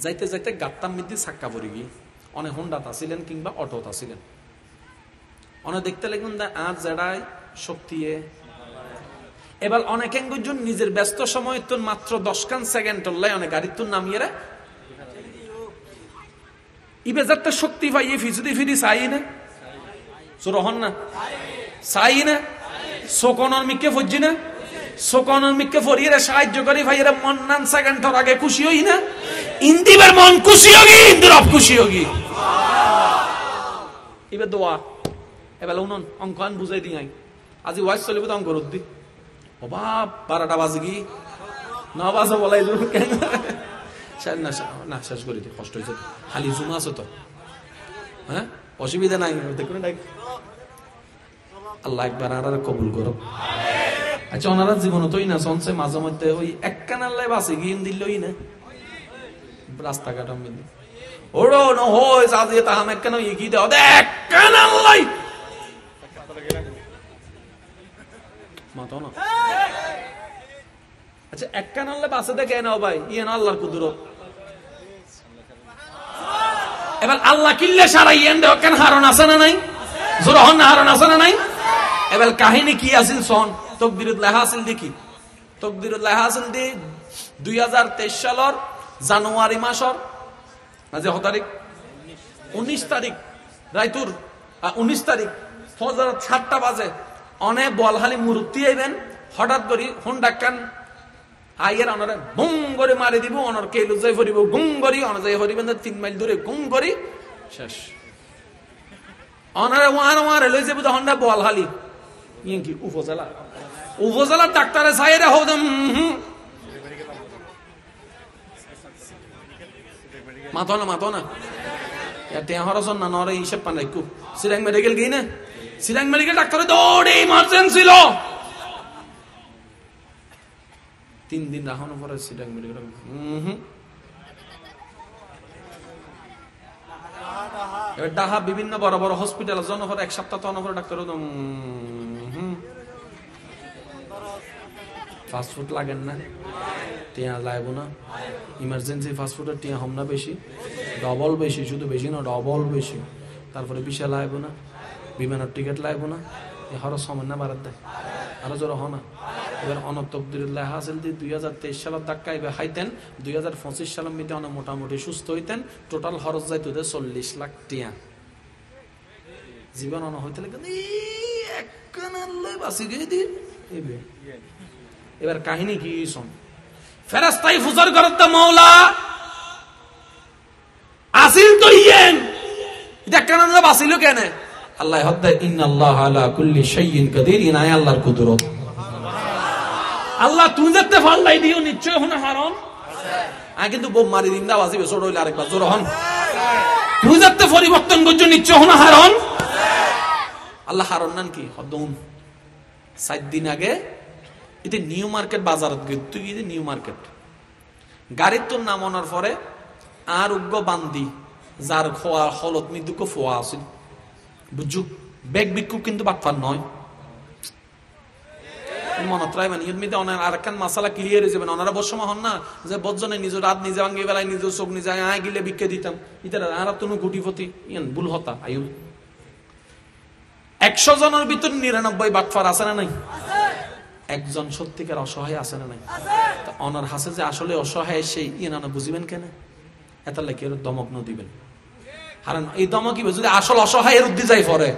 [SPEAKER 1] যাইতে যাইতে গাত্তার মধ্যে ছাক্কা পড়ে গিয়ে অনেক হোন্ডাত আসিলেন কিংবা অটোত আসিলেন অনেক দেখতে লাগুন আর জেডাই শক্তি। এবার অনেক একজন নিজের ব্যস্ত সময় তো মাত্র 10 সেকেন্ড লাই অনেক গাড়ির তো নামিয়ে ইবেজারটা শক্তি পাইয়ে ফিসুদি ফিরি চাই না রহন না চাই না সোকনের মিকে ফজি না সোকনের মিকে ফরিয়ে সাহায্য করি ভাই এরা মন নান সেকেন্ডের আগে খুশি হই না ইন্দিবার মন খুশি হোগি ইন্দিরব খুশি হোগি এবার দোয়া এবার উনন অঙ্কান বুঝাই দিই আজি ওয়াইস চলিব তো অঙ্ক রদ্দি ও বাপ 12টা বাজে কি 9 বাজে বলাই কেন না শেষ করি কষ্ট হয়েছে খালি জুমা আছে তো হ্যাঁ অসুবিধা নাই দেখুন আল্লাহ একবার আর কবুল করো। আচ্ছা ওনারা জীবন তোই না শুনছে মাঝে মধ্যে ওই একখান আল্লাহ বাসে গিয়ে দিলই না রাস্তাঘাট ওড়ো না হয় সাজিয়ে তাহাম একখান কি দেওয়া একখান আল্লাহ মাতো না। আচ্ছা একখান আল্লাহ বাসে দেখে নাও ভাই ইয়ে না আল্লাহর কুদরত। এবার আল্লাহ কিল্লে সারা ইয়েন দেও কেন হারণ আছে না নাই জোরহন না হারণ আছে না নাই। এবার কাহিনী কি আছিল সন তকদিরুত লেখা আছিল দেখি তকদিরুত লেখা আছিল দি 2023 সালের জানুয়ারি মাসের আজ কত তারিখ 19 তারিখ রাইতুর 19 তারিখ ফজর 7টা বাজে অনে বলহালি মুরুতি আইবেন হঠাৎ করে হোন্ডা কান আইয়ের অনরে গুম করে মারি দিব অনর কেলু যাই ফরিব গুম করি অন যাই ফরিবেন 3 মাইল দূরে গুম করি শেষ অনরে ওয়ার লই যাবো তো হোন্ডা বলহালি ইয়ে কি উপজেলা ডাক্তারে সাইরে হদম মাতো না এতে হরসন না নরে হিসাব পান রাখু সিরাং মেডিকেল গই না সিরাং মেডিকেল ডাক্তারে দৌড়ে ইমার্জেন্সি লো 3 দিন রাখানোর পরে সিরাং মেডিকেল এবার ডাহা বিভিন্ন বড় বড় হসপিটাল জন পরে 1 সপ্তাহ তখন পরে ডাক্তার ফাস্ট ফুড লাগেন না টিয়া লাগবো না ইমার্জেন্সি ফাস্ট ফুডের টিয়া হম না বেশি ডবল বেশি শুধু বেশি না ডবল বেশি তারপরে বিশাল লাগবো না বিমানের টিকিট লাগবো না এ হর সময় না বাড়ার দেয় আরো জোর হ না। এবার অনতকদিরুল্লাহ হাসিল দি 2023 সালের ধাক্কা এবার হাইতেন 2025 সালের মধ্যে অনেক মোটামুটি সুস্থ হইতেন টোটাল খরচ যাইত 40 লাখ টিয়া জীবন অন হইতে লাগে একখান আল্লাহ বাসি গিয়ে দি এবার কাহিনী কি শোন, ফেরেশতাই ফুজর করত মাওলা আসিল তো ইয়েন, এটা কেন না বাসিল কেন? আল্লাহ হদ্দা ইন্নাল্লাহ আলা কুল্লি শাইইন কাদির, ইনায় আল্লাহর কুদরত। আল্লাহ তুমি যেতে ফাল্লাই দিও নিশ্চয় হন হারন কিন্তু বোম মারি দিন না বাজিবে ছোট হইলে আরেকবার জোর হন, তুমি যেতে পরিবর্তন করছো নিশ্চয় হন হারন। আল্লাহ হারন নান কি হদ্দুন 7 দিন আগে এটা নিউ মার্কেট বাজারত গিয়ে তুই গিয়ে নিউ মার্কেট গাড়ির তোর নাম আনার পরে আর উগ্র বান্দি যার খোয়া হলত মৃত্যুকে ফোয়া আছিল বুঝু বেগ বিক্ষোভ কিন্তু বাটফার নয় মনত রাখবেন। ইউমিতে আরেকখান মাসালা ক্লিয়ার হয়ে যাবেন। ওনারা বসমা হন না যে বজ্জনে নিজ রাত নিজে ভাঙ্গি বেলায় নিজ চোখ নিজে আয় গিলে বিক্ষে দিতাম ইতারা আর তুমি গুটিপতি ইয়ান ভুল হতা আয়ু 100 জনের ভিতর 99 বাটফার আছে না নাই? একজন সত্যিকার অসহায় আছে না নাই? অনার হাসে যে আসলে অসহায় সেই ইয়ানা বুঝিবেন কেন? এত লাগে এর দমক ন দিবেন। কারণ এই দমক কি যদি আসল অসহায় এর উদ্দি যাই পরে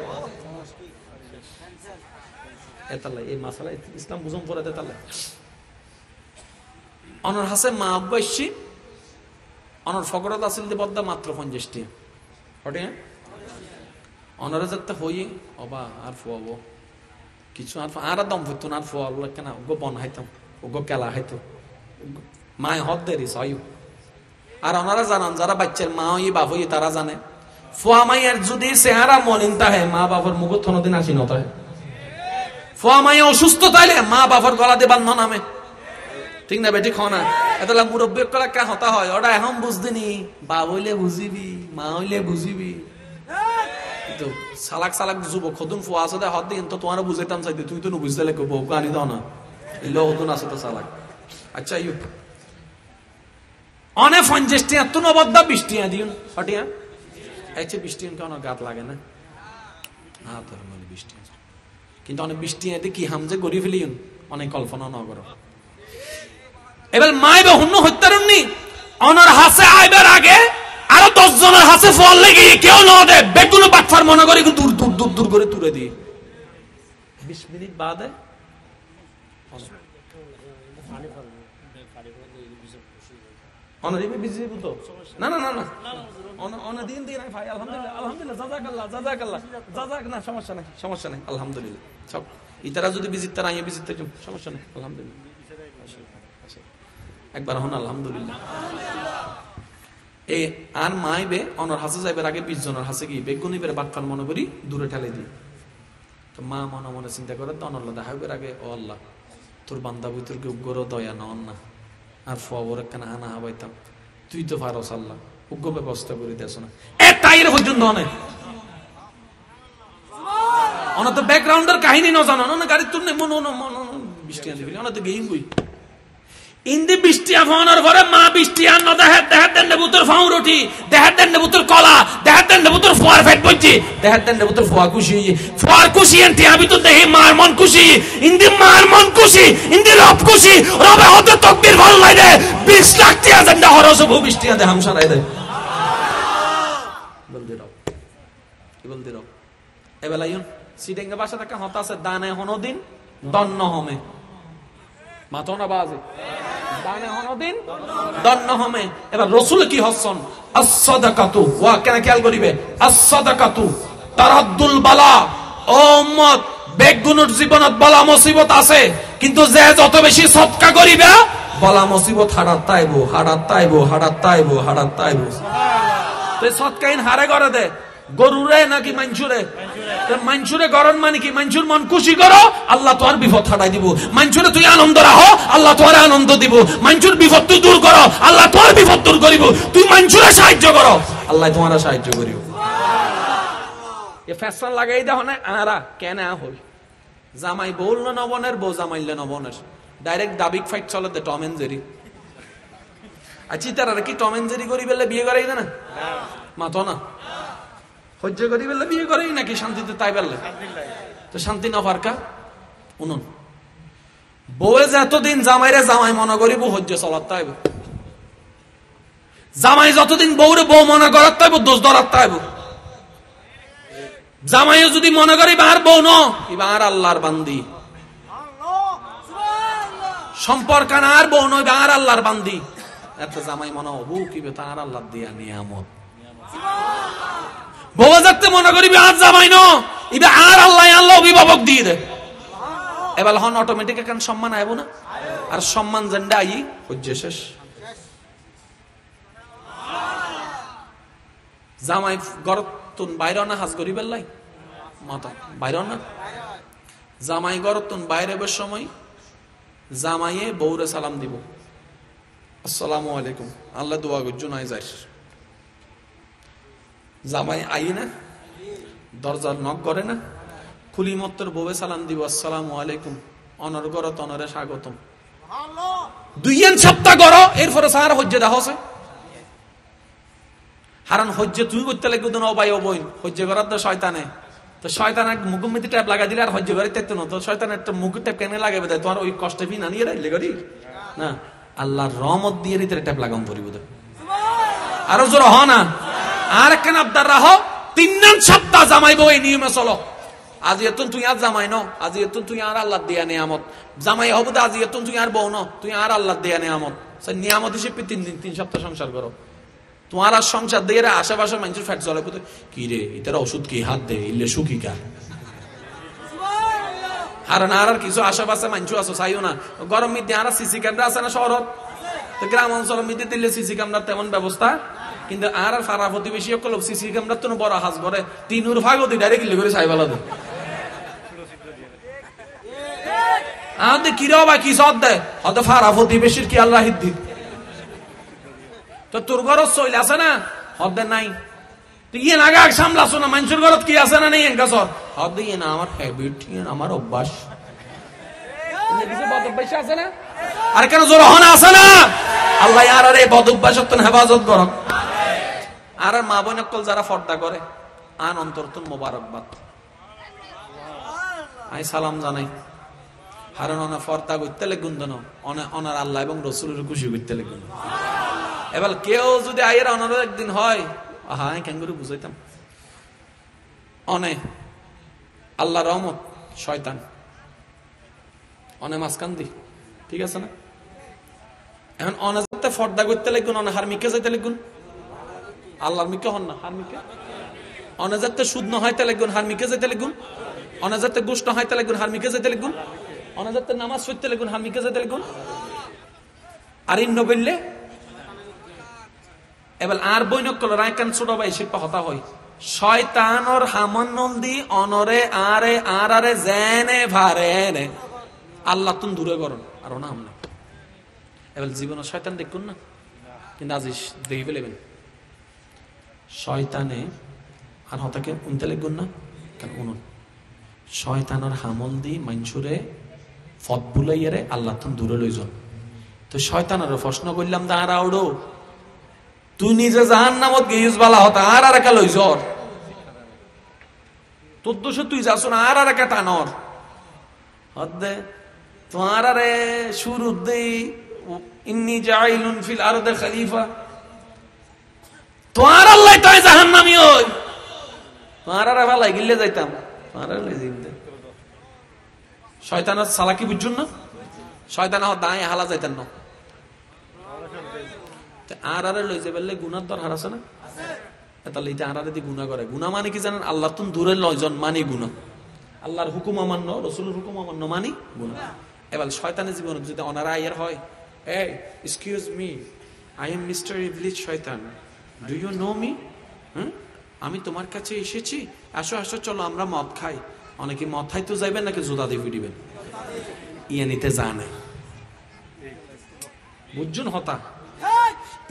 [SPEAKER 1] এতালাই এই মাসালা ইসলাম বুঝুম পরে এতালাই অনার হাসে মা অব্বাসী অনার ফকরত আসিল যে বদ্দা মাত্র 50 টি হটে অনারে যাতে হই অবা আর ফুয়াবো কিছু আর দম হইতো না আর ফুয়াবো কেন ওগো বন হাইতাম ওগো কেলা হাইতো মায় হদ দেরি সয়ু আর ওনারা জানান যারা বাচ্চার মা হই বাপ হই তারা জানে ফুয়া মাইয়ের যদি চেহারা মলিন তাহে মা বাবার মুখ থনদিন আসি নত হয় ফুয়া মাইয়া অসুস্থ তাইলে মা বাবার গলা দিয়ে বান্ধ নামে ঠিক না বেটি খনা এতলা মুরব্বী কলা কে হতা হয় ওটা এখন বুঝদিনি বাপ হইলে বুঝিবি মা হইলে বুঝিবি তো সালাক সালাক যুবক খদুন ফুয়া আছে হদ দিন তো তোমার বুঝাইতাম চাইতে তুই তো বুঝতে লেখো বউ আনি দাও না এলো হদুন আছে তো সালাক আচ্ছা ইউ অনেক 50 টিয়া তো নবদ্দা 20 টিয়া দিন হটিয়া আচ্ছা 20 টিয়া কেন গাত লাগে না না তোর মানে 20 টিয়া কিন্তু অনেক 20 টিয়া কি হামজে গড়ি ফেলিউন অনেক কল্পনা না করো এবার মাইবে হুন্ন হত্যারণনি অনার হাসে আইবার আগে আরো 10 জনের হাসে ফল লাগি কেউ না দে বেগুন বাটফার মনে করে দূর দূর দূর দূর করে তুলে দি 20 মিনিট বাদে অনারিবে বিজি বুতো না না না না অনা দিন দিন ভাই আলহামদুলিল্লাহ আলহামদুলিল্লাহ জাযাকাল্লাহ জাযাক না সমস্যা নাই আলহামদুলিল্লাহ সব ইতারা যদি বিজিত তারা আইয়ে বিজিত থাকুন সমস্যা নাই আলহামদুলিল্লাহ একবার হন আলহামদুলিল্লাহ এই আর মাইবে অনর হাসে যাইবার আগে 20 জনের হাসে কি বেগুনি বের বাটফান মনে করি দূরে ঠেলে দি তো মা মনে মনে চিন্তা করে তো অনল্লা দেখাইবার আগে ও আল্লাহ তোর বান্দা ভিতর কেউ গরো দয়া নন না আর ফোয়াবর কেন আনা হাবাইতাম তুই তো ফারস আল্লাহ উগ্র ব্যবস্থা করে দিয়েছ না এর পর্যন্ত অনেক অনেক তো ব্যাকগ্রাউন্ডের কাহিনী ন জানো না গাড়ির তুর নেই বৃষ্টি আনতে ফেলি অনেক তো গেইম বই ইন্দি বৃষ্টি আফানোর পরে মা বৃষ্টি আন দেহাত দেন নেবুতর ফাউ রুটি দেহাত দেন নেবুতর কলা দেহাত দেন নেবুতর ফোয়ার ফেট বইছি দেহাত দেন নেবুতর ফোয়া খুশি এন্টি আমি তো দেহি মার মন খুশি ইন্দি মার মন খুশি ইন্দি রব খুশি রবে হতে তকবীর ভাল লাই দে 20 লাখ টিয়া জান্ডা হরস ভূ বৃষ্টি আদে হামসারাই দে বলদি রব এবেলাইন সিডেঙ্গা ভাষা থেকে হতা আছে দানে হনদিন দন্ন হমে মাথো না বাজে দানে হনদিন দন্ন হমে এবার রাসূল কি হসন as-সাদাকাতু ওয়া কেন খেয়াল করিবে as-সাদাকাতু তারাদ্দুল বালা ও উম্মত বেগুনুর জীবনত বালা মুসিবত আছে কিন্তু যে যত বেশি সদকা করিবে বালা মুসিবত হারাতাইবো তো সদকাইন হারে করে দে গরুরে নাকি মানসুরে গরন মানে কি মানসুর মন খুশি করো আল্লাহ তোমার বিপদ হারাই দিব মানসুরে তুই আনন্দ রাখো আল্লাহ তোমার আনন্দ দিব মানসুর বিপদ তুই দূর করো আল্লাহ তোমার বিপদ দূর করিব তুই মানসুরে সাহায্য করো আল্লাহ তোমার সাহায্য করিব এ ফ্যাশন লাগাই দাও না আরা কেন হল জামাই বলল নবনের বউ জামাইলে নবনের ডাইরেক্ট দাবিক ফাইট চলে দে টম এন্ড জেরি আচ্ছা তারা কি টম এন্ড জেরি করি বললে বিয়ে করাই না মাতো না সহ্য করি বললে বিয়ে করেই নাকি শান্তিতে তাই বললে তো শান্তি না ফারকা উনুন বউয়ে যতদিন জামাইরে জামাই মনে করিব সহ্য চলার তাইব জামাই যতদিন বউরে বউ মনে করার তাইব দোষ ধরার তাইব জামাইও যদি মনে করি বাহার বউ ন এবার আল্লাহর বান্দি সম্পর্কান আর বউ নইবে আর আল্লাহর বান্দি এত জামাই মনে হবু কিবে তার আল্লাহ দিয়া নিয়ামত বউ যাতে মনে করিবে আর জামাই ন ইবে আর আল্লাহ অভিভাবক দিয়ে দে এবার হন অটোমেটিক এখন সম্মান আইব না আর সম্মান জেন্ডা আই হজ্জে শেষ জামাই গরতুন বাইরে না হাজ করিবেন লাই মাতা বাইরে না জামাই গরতুন বাইরে বের সময় জামাইয়ে বউরে সালাম দিব আসসালামু আলাইকুম আল্লাহ দোয়া করছো নাই যাই জামাই আই না দরজার নক করে না খুলি মত্তর বউয়ে সালাম দিব আসসালামু আলাইকুম অনর গরত অনরে স্বাগতম 2 সপ্তাহ গর এরপরে সারা হজ্জে দেখা আছে হারান হজ্জে তুই করতে লাগবে তো ভাই ও বই হজ্জে করার তো শয়তানে তো শয়তান এক মুখ মধ্যে ট্যাপ লাগা দিলে আর হজ্জে করে তেতো না তো শয়তান একটা মুখ ট্যাপ কেন লাগাবে দেয় তোমার ওই কষ্টে ফি না নিয়ে রাখলে করি না আল্লাহর রহমত দিয়ে রিতে ট্যাপ লাগাম পরিব আরো জোর হ না আর কেন আবদার রাহ 3 সপ্তাহ জামাই বউ এই নিয়মে চলো আজ এতন তুই আর জামাই ন আজ এতন তুই আর আল্লাহ দিয়া নিয়ামত জামাই হবো আজ এতন তুই আর বউ ন তুই আর আল্লাহ দিয়া নিয়ামত সেই নিয়ামত হিসেবে 3 সপ্তাহ সংসার করো তোমার আর সংসার দিয়ে আশেপাশে মানুষের ফ্যাট চলে কি রে এটার ওষুধ কি হাত দে ইলে সুখী কা আর না আর কিছু আশেপাশে মানুষ আছো চাইও না গরম মধ্যে আর সিসি ক্যামেরা আছে না শহরত তো গ্রাম অঞ্চলের মধ্যে দিলে সিসি ক্যামেরার তেমন ব্যবস্থা কিন্তু আর ফারা প্রতিবেশী সকল সিসি ক্যামেরার তো বড় হাজ করে 3 ভাগ ওদের ডাইরেক্ট করে চাইবালা দেয় আমাদের কিরা বা কি সদ দেয় হয়তো ফারা প্রতিবেশীর কি আল্লাহ হিদ্দি তো তোর ঘর চলে আছে না হদ্দের নাই ইয়ে না আগে সামলাছো না মানুষের ঘরত কি আছে না নেই এনকাছ হদ ইয়ে না আমার হ্যাবিট আমার অভ্যাস আছে না আর কেন জোর হন আছে না আল্লাহ আর এই বদ অভ্যাস হেফাজত করক আর মা বোন কল যারা ফর্দা করে আন অন্তরতুন মোবারকবাদ আমি সালাম জানাই হারণ অনা ফর্দা করতে লেগুন দেন অনার আল্লাহ এবং রসুলের খুশি করতে লেগুন এবার কেউ যদি আয়ের অনার একদিন হয় আহা কেন করে বুঝাইতাম অনে আল্লাহ রহমত শয়তান অনে মাঝখান্দি ঠিক আছে না এখন অনাজাতে ফর্দা করতে লাগুন অনে হারমিকে যাইতে লাগুন আল্লাহর মিকে হন না হারমিকে অনাজাতে সুদ ন হইতে লাগুন হারমিকে যাইতে লাগুন অনাজাতে গোষ্ঠ হইতে লাগুন হারমিকে যাইতে লাগুন অনাজাতে নামাজ পড়তে লাগুন হারমিকে যাইতে লাগুন আর ইন্ন বললে এবার আর বৈনকল রায়কান ছোট ভাই শিল্পা হতা হয় শয়তানর হামনন্দি অনরে আরে আরে জেনে ভারে নে আল্লাহ তুন দূরে করুন আর না আমরা এবার জীবনে শয়তান দেখুন না কিন্তু আজ দেখি ফেলেবেন শয়তানে আর হতাকে উনতে লিখুন না কেন উনুন শয়তানর হামল দি মাইনসুরে ফত বুলাইয়ারে আল্লাহ তুন দূরে লইজন তো শয়তানের প্রশ্ন করলাম দা আর আউড়ো তুই নিজে জাহান্নামত গিয়েছ বালা হতা আর একা লইছ তোর দোষে তুই যাস না আর একা টানর হদ্দে তোমার আরে শুরু দেই ইন্নী জাইলুন ফিল আরদে খলিফা তোমার আল্লাহ তাই জাহান্নামী হই তোমার আরে ভালাই গিলে যাইতাম তোমার আরে জিন্দে শয়তানের চালাকি বুঝুন না শয়তান দাঁড়িয়ে হালা যাইতেন না আর লই যে বললে গুনার দরকার আছে না তাহলে এটা আর দি গুনাহ করে গুনাহ মানে কি জানেন আল্লাহ তুন দূরে লয়জন মানে গুনাহ আল্লাহর হুকুম অমান্য রাসূলের হুকুম অমান্য মানে গুনাহ এবার শয়তানের জীবন যদি অনারা আয়ার হয় এই excuse me I am mister ইবলিস শয়তান ডু ইউ নো মি আমি তোমার কাছে এসেছি আসো আসো চলো আমরা মদ খাই অনেকে মদ খাইতে যাইবেন নাকি জুতা দিয়ে ফিরিবেন ইয়ে নিতে জানে বুঝুন হতা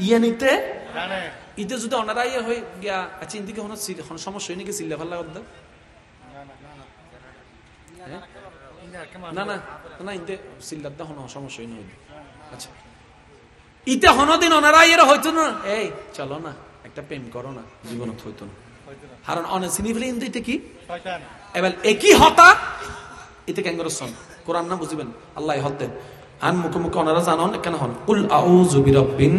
[SPEAKER 1] ইয়ে নিতে ইতে যদি অনারা ইয়ে হয়ে গিয়া আচ্ছা ইন্দিকে হন সমস্যা হয়নি কি চিল্লা ফাল্লা করতে না না না ইতে চিল্লার দা হন সমস্যা হয়নি আচ্ছা ইতে হনদিন অনারা ইয়ে হইতো না এই চলো না একটা প্রেম করো না জীবনত হইতো না কারণ অনে চিনি ফেলে ইন্দিতে কি এবার একই হতা ইতে কেন করছন কোরআন না বুঝিবেন আল্লাহ হদ্দে আন মুখে মুখে ওনারা জানন কেন হন কুল আউযু বিরাব্বিন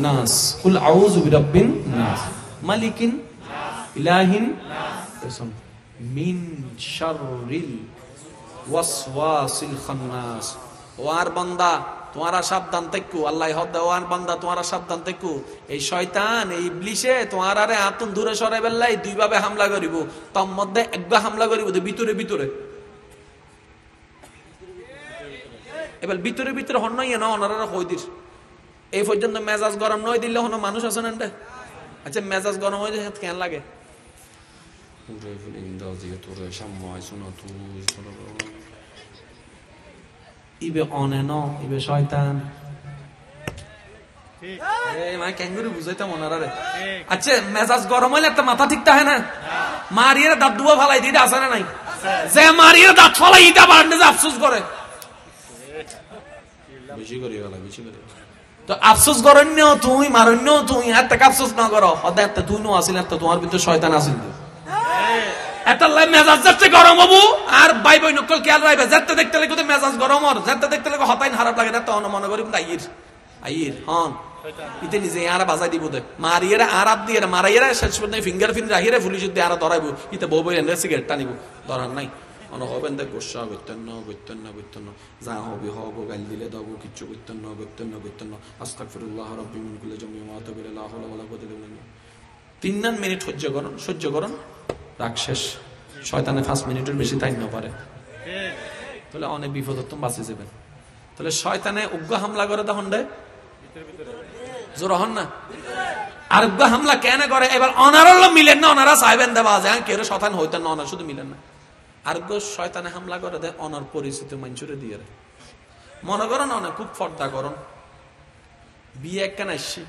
[SPEAKER 1] নাস কুল আউযু বিরাব্বিন নাস মালিকিন ইলাহিন মিন শাররিল ওয়াসওয়াসিল খান্নাস ওয়ার বান্দা তোমারা সাবধান থেকো, আল্লাহ হদ্দা ওয়ার বান্দা তোমারা সাবধান থেকো, এই শয়তান এই ইবলিশে তোমার আরে আতুন দূরে সরে বেল্লাই দুই ভাবে হামলা করিব, তোর মধ্যে একবার হামলা করিব ভিতরে ভিতরে, এবার ভিতরে ভিতরে হন নয় না ওনারা কই দিস এই পর্যন্ত মেজাজ গরম নয় দিলে হন মানুষ আছে না। আচ্ছা মেজাজ গরম হয়ে যায় কেন লাগে? ইবে অনে ন ইবে শয়তান ক্যাঙ্গুরি বুঝাইতাম ওনারা রে। আচ্ছা মেজাজ গরম হইলে একটা মাথা ঠিক থাকে না, মারিয়ে দাঁত দুয়া ফালাই দিতে আসে না নাই, যে মারিয়ে দাঁত ফালাই ইটা বাড়লে যে আফসোস করে, বেশি করি বেশি করি তো আফসোস করন্য তুই মারন্য তুই এত আফসোস না করো হদা এত তুই নো আসিল এত তোমার ভিতরে শয়তান আসিল এত মেজাজ যাচ্ছে গরম হবো আর ভাই বই নকল খেয়াল রাখবে যাতে দেখতে লাগে মেজাজ গরম আর যাতে দেখতে লাগে হতাইন খারাপ লাগে না তখন মনে করি আইর আইর হন ইতে নিজে আর বাজাই দিব দে মারিয়ে আর আপ দিয়ে মারাইয়ে শেষ পর্যন্ত ফিঙ্গার প্রিন্ট রাখিয়ে পুলিশ দিয়ে আর ধরাইবো ইতে বউ বই এনে সিগারেট টানিব ধরার নাই অন হবেন দেখ গোসা করতেন না করতেন না করতেন না যা হবে হবো গাল দিলে দেবো কিচ্ছু করতেন না করতেন না করতেন না আস্তাগফিরুল্লাহ রাব্বি মিন কুল্লি জামমি ওয়া আতুবু ইলাইহি লা হাওলা ওয়ালা কুওয়াতা ইল্লা বিল্লাহ 3 মিনিট সহ্য করুন রাগ শেষ শয়তানে 5 মিনিটের বেশি টাইম না পারে তাহলে অনেক বিপদ তুমি বাঁচে যাবেন। তাহলে শয়তানে উগ্র হামলা করে তখন দে জোর হন না আর উগ্র হামলা কেন করে এবার অনারল মিলেন না ওনারা চাইবেন দেবা যায় কেউ শয়তান হইতেন না ওনার শুধু মিলেন না আর শয়তানে হামলা করে দেয় অনার পরিচিত মানুষরে দিয়ে মনে করেন অনেক খুব ফর্দা করুন বিয়ে একখান আসছি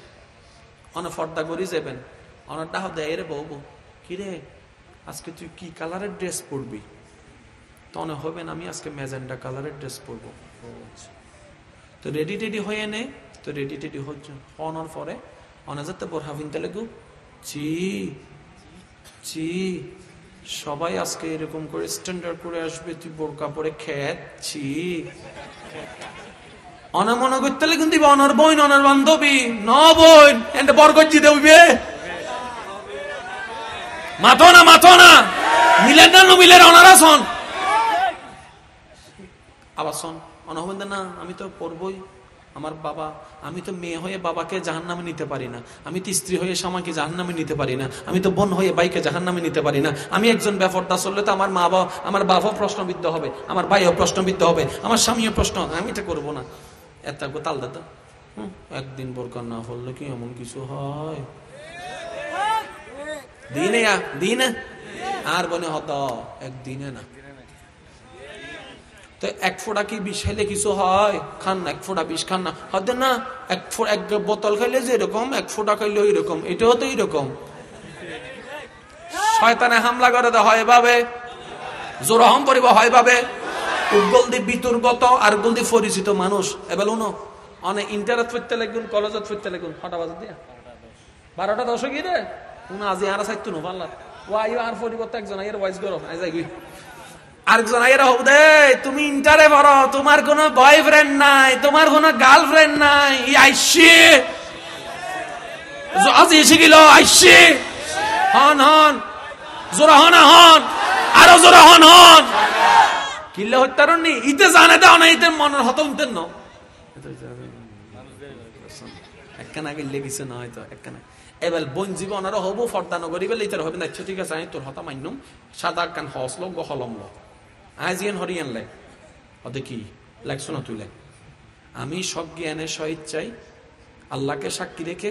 [SPEAKER 1] অনেক ফর্দা করি যাবেন অনার ডাহ দেয় রে বউ কিরে আজকে তুই কি কালারের ড্রেস পরবি তো অনেক হবে না আমি আজকে ম্যাজেন্ডা কালারের ড্রেস পরবো তো রেডি টেডি হয়ে নে তো রেডি টেডি হচ্ছে অনার পরে অনা যাতে বোরহা কিনতে লাগু চি চি সবাই আজকে এরকম করে স্ট্যান্ডার্ড করে আসবে তুই বোরকা পরে খেয়েছি অনা মনে করতে কিন্তু অনার বোন অনার বান্ধবী ন বোন এন্ড বরকত দিতে হইবে মাথো না মিলেন না মিলেন অনারা শোন আবার শোন অনা হবেন না আমি তো পড়বই আমার বাবা আমি তো মেয়ে হয়ে বাবাকে জাহান্নামে নিতে পারি না আমি তো স্ত্রী হয়ে স্বামীকে জাহান্নামে নিতে পারি না আমি তো বোন হয়ে ভাইকে জাহান্নামে নিতে পারি না আমি একজন বেপরদা চললে তো আমার মা বাবা আমার বাবাও প্রশ্নবিদ্ধ হবে আমার ভাইও প্রশ্নবিদ্ধ হবে আমার স্বামীও প্রশ্ন আমি এটা করবো না এত তাল দাদা একদিন বোরকা না হলে কি এমন কিছু হয় দিনে আর বনে হত একদিনে না তো এক ফোঁটা কি বিষ খাইলে কিছু হয় খান না এক ফোঁটা বিষ খান না হতে না এক বোতল খাইলে যে এরকম এক ফোঁটা খাইলে ওই রকম এটাও তো এইরকম শয়তানে হামলা করে দেয় হয় ভাবে জোরহম পরিব হয় ভাবে উদ্গলদি বিতর্গত আর গলদি পরিচিত মানুষ এবার উনো অনেক ইন্টারনেট ফিরতে লাগুন কলেজত ফিরতে লাগুন 6টা বাজে দিয়া 12টা 10 কি রে উনো আজি আর সাইতো নো পাল্লা ওয়াই আর পরিবর্তে একজন আইয়ের ভয়েস করো আই যাই আরেকজন আইয়ের হোক দে তুমি ইন্টারে পড়ো তোমার কোনো বয়ফ্রেন্ড নাই তোমার কোনো গার্লফ্রেন্ড নাই আইসি আজি এসে গেল আইসি হন হন জোরা হন হন আরো জোরা হন হন কিল্লে হত্যারণ নি ইতে জানে দাও না ইতে মনের হত উনতেন ন একখানা গেলে কিছু না হয়তো একখানা এবার বন জীবন আরো হবো ফর্দা নগরী বেলে ইতার হবে না ঠিক আছে আমি তোর হতা মান্যম সাদা কান হসল গহলম ল আজিয়ান হরিয়ান লাই হতে কি লাগছো না তুই লাই আমি সব জ্ঞানের সহিত চাই আল্লাহকে সাক্ষী রেখে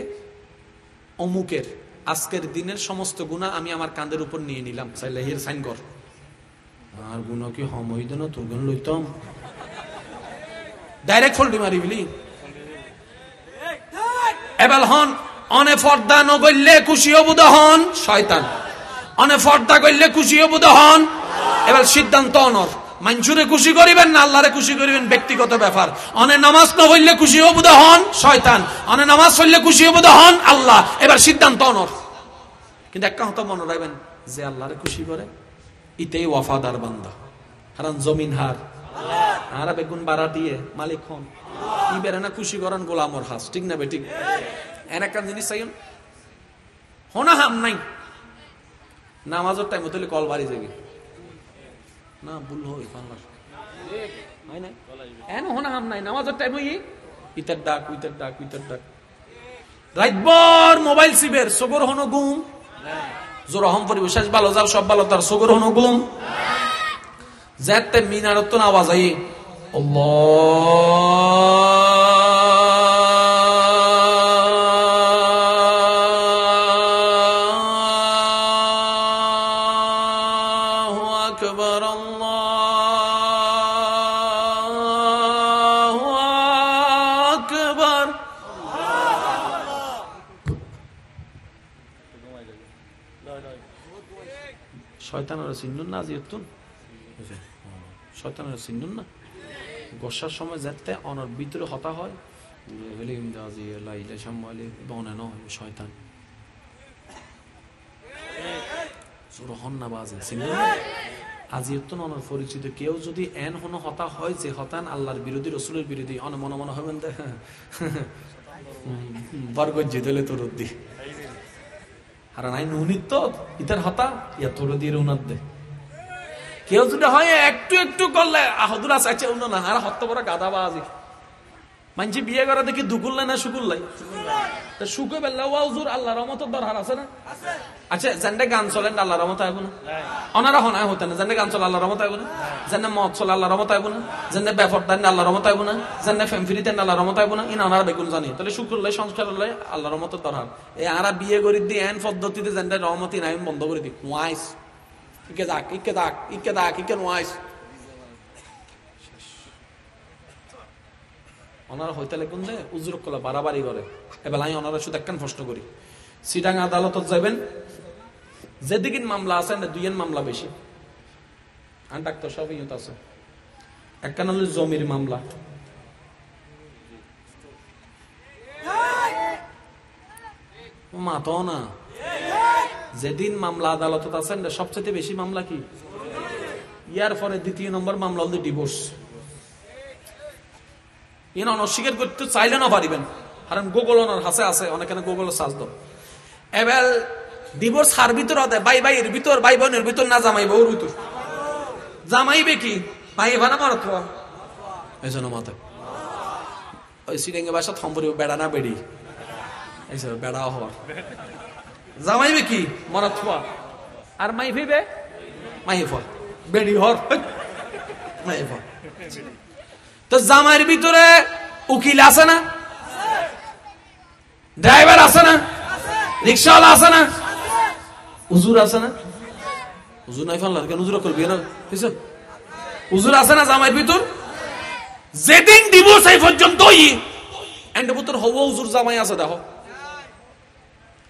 [SPEAKER 1] অমুকের আজকের দিনের সমস্ত গুনাহ আমি আমার কাঁধের উপর নিয়ে নিলাম চাইলে হির সাইন কর আর গুনাহ কি হম হইতো না তোর গুণ লইতাম ডাইরেক্ট ফল্টি মারি বিলি এবার হন অনে ফর্দা নগরলে খুশি হবুদ হন শয়তান অনে ফর্দা করলে খুশি হবুদ হন এবার সিদ্ধান্ত অনর মানুষরে খুশি করিবেন না আল্লাহরে খুশি করিবেন ব্যক্তিগত ব্যাপার অনে নামাজ না হইলে খুশি হবুদ হন শয়তান অনে নামাজ হইলে খুশি হবুদ হন আল্লাহ এবার সিদ্ধান্ত অনর কিন্তু একটা কথা মনে রাখবেন যে আল্লাহরে খুশি করে ইতেই ওয়াফাদার বান্দা কারণ জমিন হার আর বেগুন বাড়া দিয়ে মালিক হন ই বেরে না খুশি করেন গোলামর হাস ঠিক না বেঠিক এন একটা জিনিস চাইন হোনা হাম নাই নামাজের টাইম হতে কল বাড়ি যাবে না ভুল হই হয় না এন হনা হাম নাই নামাজের টাইম হই ইতার ডাক উইতার ডাক উইতার ডাক রাতভর মোবাইল সিবের সগর হনো গুম জোর হম পরিবেশ ভালো যাও সব ভালো তার সগর হনো গুম যেতে মিনারত না আওয়াজ আই আল্লাহু আকবার আল্লাহু আকবার শয়তানের চিহ্ন না জিয়তুন শয়তানের চিহ্ন না গোসার সময় যেতে অনর ভিতরে হতা হয় হলিম দাজি লাইলে সম্মালে বনানো শয়তান সুরহন না বাজে চিহ্ন আজিয়তুন অনর পরিচিত কেউ যদি এন হন হতা হয় যে হতান আল্লাহর বিরোধী রসুলের বিরোধী অন মনে মনে হবেন বরগজ্জি দিলে তোর দি আর নাই নুনিত ইতার হতা ইয়া তোর দিয়ে উনার দে কেউ যদি হয় একটু একটু করলে আহদুর আছে উন্ন না আর হত্য বড় গাদা বাজি মানছি বিয়ে করা দেখি দুকুল্লাই না শুকুল্লাই তা শুকে বেল্লা ওয়াজুর আল্লাহ রহমতের দরকার আছে না আচ্ছা জানলে গান চলেন আল্লাহ রহমত আইব না অনারা হনায় হতে না জানলে গান চলে আল্লাহ রহমত আইব না জানলে মদ চলে আল্লাহ রহমত আইব না জানলে ব্যাপার দেন আল্লাহ রহমত আইব না জানলে ফ্যামিলি দেন আল্লাহ রহমত আইব না ইন ওনারা বেগুন জানি তাহলে শুকুল্লাই সংস্কার হলে আল্লাহ রহমতের দরকার এই আরা বিয়ে করে দিয়ে এন পদ্ধতিতে জানলে রহমতি নাই বন্ধ করে দিই ওয়াইস ইকে দাক ইকে দাক ইকে দাক ইকে ওয়াইস ওনারা হইতে লেগুন দে উজুর কলা বাড়াবাড়ি করে এবার আমি ওনারা শুধু একখান প্রশ্ন করি সিটাং আদালতত যাবেন যেদিকে মামলা আছে না দুইয়ের মামলা বেশি আর ডাক্তার সব ইয়ত আছে একখান হলো জমির মামলা মাতো না যেদিন মামলা আদালতত আছেন সবচেয়ে বেশি মামলা কি ইয়ার পরে দ্বিতীয় নম্বর মামলা হল ডিভোর্স ইন অস্বীকার করতে চাইলে না পারিবেন কারণ গুগল ওনার হাসে আছে অনেকখানে গুগল সার্চ দাও এবার ডিভোর্স হার ভিতর দেয় ভাই ভাইয়ের ভিতর ভাই বোনের ভিতর না জামাই বউর ভিতর জামাইবে কি ভাই এবার আমার এই জন্য মাথা ওই সিডেঙ্গে বাসা থম্বরি বেড়া না বেড়ি এই বেড়া হওয়ার জামাইবে কি মরা থুয়া আর মাই ভিবে মাই ফল বেড়ি হর মাই ফল তো জামাইয়ের ভিতরে উকিল আছে না ড্রাইভার আছে না রিক্সাওয়ালা আছে না হুজুর আছে না হুজুর নাই ফানলার কেন হুজুর করবি না হুজুর আছে না জামাইয়ের ভিতর যেদিন ডিভোর্স এই পর্যন্ত এন্ড ভিতর হবো হুজুর জামাই আছে দেখো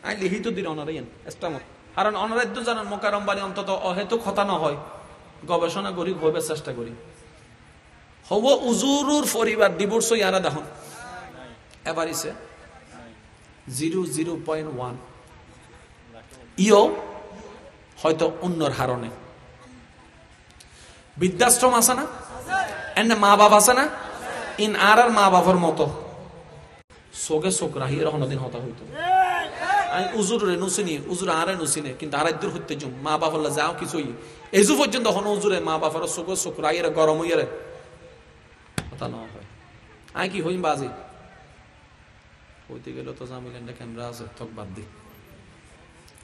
[SPEAKER 1] আই লিখিত দিন অনারাই এস্টামত কারণ অনারাই তো জানেন মোকারম বাড়ি অন্তত অহেতুক হতা না হয় গবেষণা করি হইবার চেষ্টা করি হব উজুরুর পরিবার ডিভোর্স ইয়ারা দেখুন এবার ইসে 0.1 ইও হয়তো অন্যর হারণে বৃদ্ধাশ্রম আছে না এন্ড মা বাপ আছে না ইন আর মা বাবার মতো সোগে চোখ রাহি দিন হতা হইতো উজুরে নুসিনি উজুর আরে নুসিনে কিন্তু আর দূর হইতে জুম মা বাপ হলে যাও কিছুই এজু পর্যন্ত হন উজুরে মা বাবার চোখে চোখ রাহি গরম হইয়ারে কথা না হয় আই কি হইম বাজি হইতে গেল তো জামিলেন্ডা ক্যামেরা আছে তক বাদ দি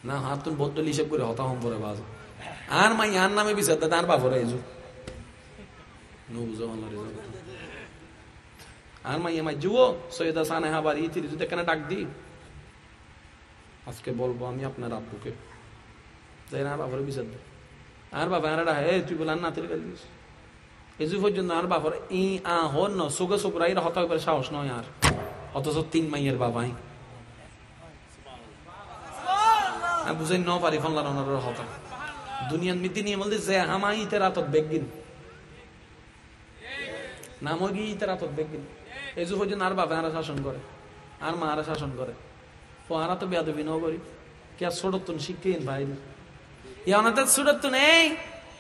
[SPEAKER 1] না হাত তুন বদল হিসেব করে হতা হম পরে বাজ আর মাই আর নামে বিচার দা আর বাপরে এজু নো বুঝো আর মাই আমার জুও সৈয়দা সানে হাবার ইতির যদি কেন ডাক দি আজকে বলবো আমি আপনার আব্বুকে তাই না বাপরে বিচার দে আর বাবা আর তুই বলে আর নাতির কাছে দিস এজু পর্যন্ত আর বাপরে ই আ হন ন সুগে সুগরাই হতা করে সাহস নয় আর অথচ 3 মাইয়ের বাবাই আমি বুঝাই ন পারি ফনলার ওনার হতা দুনিয়ার মিতি নিয়ে বলতে যে আমাই ইতে রাতত বেগিন নাম গিয়ে ইতে রাতত বেগিন এজু পর্যন্ত আর বাবা আর শাসন করে আর মা আর শাসন করে ও আরা তো বেয়াদবি ন করি কে ছোটতুন শিখেন ভাই ইয়ানাতে ছোটতুন এই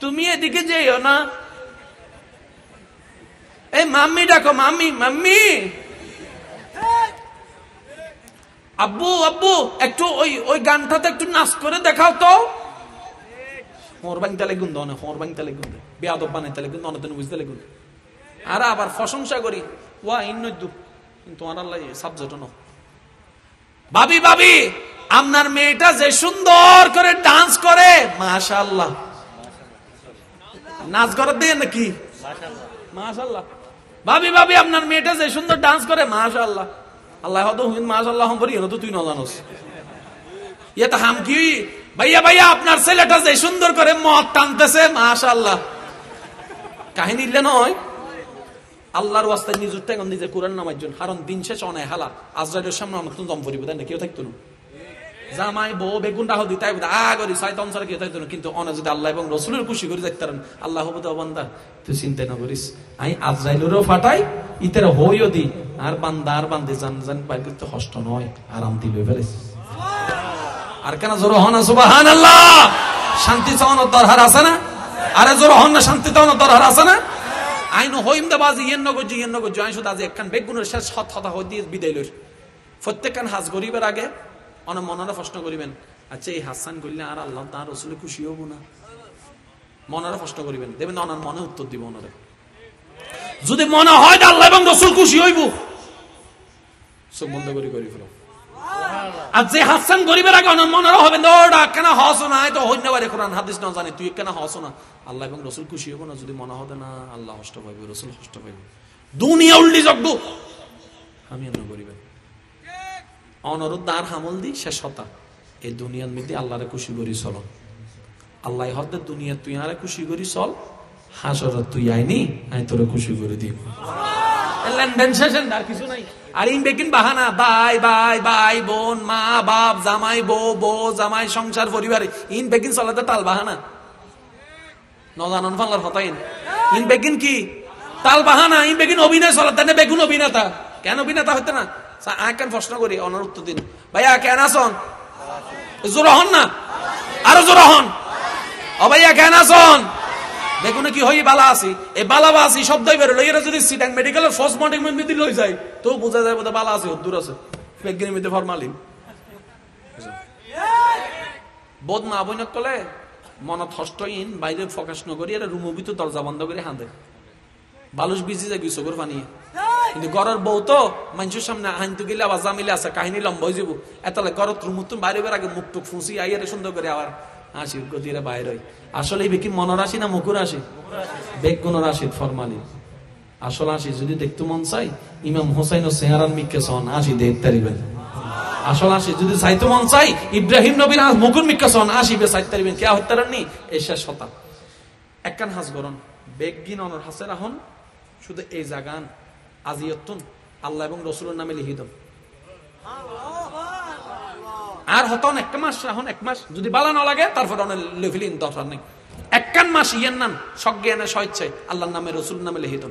[SPEAKER 1] তুমি এদিকে যেও না এই মাম্মি ডাকো মাম্মি মাম্মি আব্বু আব্বু একটু ওই গানটাতে একটু নাচ করে দেখাও তো হোর বাংতে লেগুন দনে, হোর বাংতে লেগুন দে, বেয়াদব বানাইতে লেগুন দনে, তুমি বুঝতে লেগুন। আর আবার প্রশংসা করি, ওয়া ইন্নদু, কিন্তু আমার আল্লাহ সাবজেক্ট ন। ভাবি ভাবি, আপনার মেয়েটা যে সুন্দর করে ডান্স করে, মাশাআল্লাহ। নাচ করার দিয়ে নাকি মাশাআল্লাহ। ভাবি ভাবি, আপনার মেয়েটা যে সুন্দর ডান্স করে, মাশাআল্লাহ। আল্লাহ হয়তো হুইন মাশাআল্লাহ হম করি, তো তুই না জানোস। ইয়ে তো হাম কি ভাইয়া ভাইয়া, আপনার ছেলেটা যে সুন্দর করে মদ টানতেছে, মাশাআল্লাহ। কাহিনী ইলে নয়, আল্লাহর ওয়াস্তায় নিজের টাকা নিজে কোরআন নামার জন্য। কারণ দিন শেষ অনেক হালা, আজরাইলের সামনে অনেক দম পরিব, তাই না? কেউ থাকতো না। জামাই বউ বেগুন রাহ দি, তাই করি শয়তান ছাড়া কেউ থাকতো না। কিন্তু অনেক যদি আল্লাহ এবং রসুলের খুশি করে যাইতে পারেন, আল্লাহ হবো তো বান্দা তুই চিন্তা না করিস, আমি আজরাইলেরও ফাটাই, ইতার হইও দি, আর বান্দা আর বান্দে জান জান পাই করতে কষ্ট নয়, আরাম দিল ফেলেস। আর কেন জোর হন সুবহানাল্লাহ। শান্তি চাওয়ানোর দরকার আছে না? আরে জোর হন না, শান্তি চাওয়ানোর দরকার আছে না? আইন হইম দে বাজি ইয়েন নগজি ইয়েন নগজি, আই শুধু আজ একখান বেগুনের শেষ হত হতা হই দিয়ে বিদায় লইর। প্রত্যেকখান হাজ গরিবের আগে অনেক মনারা প্রশ্ন করিবেন, আচ্ছা এই হাসান করলে আর আল্লাহ তার রসুলে খুশি হব না? মনারা প্রশ্ন করিবেন, দেবেন ওনার মনে উত্তর দিব। ওনারে যদি মনে হয় আল্লাহ এবং রসুল খুশি হইব, চোখ বন্ধ করি করি ফেলো। আর যে হাসান গরিবের আগে অনেক মনারা হবে, ওটা কেন হস না, তো হইতে পারে কোরআন হাদিস না জানি, তুই কেন হস না? আল্লাহ এবং রসুল খুশি হবো না যদি মনে হবে না আল্লাহ হষ্ট পাইবে, রসুল হষ্ট পাইবে, দুনিয়া উল্টি জগবো। আমি এমন করিবেন অনুরোধ আর হামল দি শেষ হতা, এই দুনিয়ার মধ্যে আল্লাহরে খুশি করি চল। আল্লাহ হতে দুনিয়া তুই আরে খুশি করি চল, হাসর তুই আইনি আমি তোরে খুশি করে দিব। লেনদেন শেষ, আর কিছু নাই। আর ইন বেকিন বাহানা, ভাই ভাই ভাই বোন, মা বাপ, জামাই বউ, বউ জামাই, সংসার পরিবারে ইন বেকিন চলাতে তাল বাহানা নজানন ফাংলার হতাইন। ইন বেকিন কি তাল বাহানা, ইন বেকিন অভিনয় চলাতে না, বেগুন অভিনেতা। কেন অভিনেতা হইতে না? আকেন প্রশ্ন করি, অনার উত্তর দিন। ভাইয়া কেন আসন? জোর হন না, আরো জোর হন। ও ভাইয়া কেন আসন? বেগুনে কি হই বালা আছি, এই বালা বাসি শব্দই বেরোলো। এরা যদি সিটাং মেডিকেলের ফার্স্ট মর্নিং মধ্যে লই যায়, তো বোঝা যায় বোধহয় বালা আছে, দূর আছে। বেগিনের মধ্যে ফরমালিন বোধ না বইন কলে মনত হস্তহীন, বাইরে ফোকাস নকরি, এরা রুমের ভিতর দরজা বন্ধ করে হাঁদে, বালুস বিজি যায় চোখের পানি। কিন্তু ঘরের বউ তো মানুষের সামনে হাইনতে গেলে আবার জামিলে আছে, কাহিনী লম্বা হয়ে যাব। এতলে ঘরত রুমত বাইরে বের আগে মুখ টুক ফুঁসি আইয়ারে সুন্দর করে আবার হাসি গতিরে বাইরে হয়। আসলে এই বেকি মনের আসি না মুখের আসি? বেগুনের আসি ফরমালি। আসলে আসি যদি দেখতে মন চাই, ইমাম হোসাইন ও সেহারান মিক্কে সন আসি দেখতে পারিবেন। আসলে আসি যদি চাইতে মন চাই, ইব্রাহিম নবীর মুখের মিক্কে সন আসিবে চাইতে পারিবেন। কে হতে পারেননি এই শেষ হতা একখান হাস গরন বেগিন অনর হাসের আহন শুধু এই জাগান আজিয়তুন আল্লাহ এবং রসুলের নামে লিখিত। আর হতন এক মাস এখন এক মাস যদি বালা না লাগে, তারপর অনেক লেফিলিন দরকার নেই। একখান মাস ইয়ের নাম সজ্ঞানে স্বেচ্ছায় আল্লাহর নামে রসুলের নামে লিখিত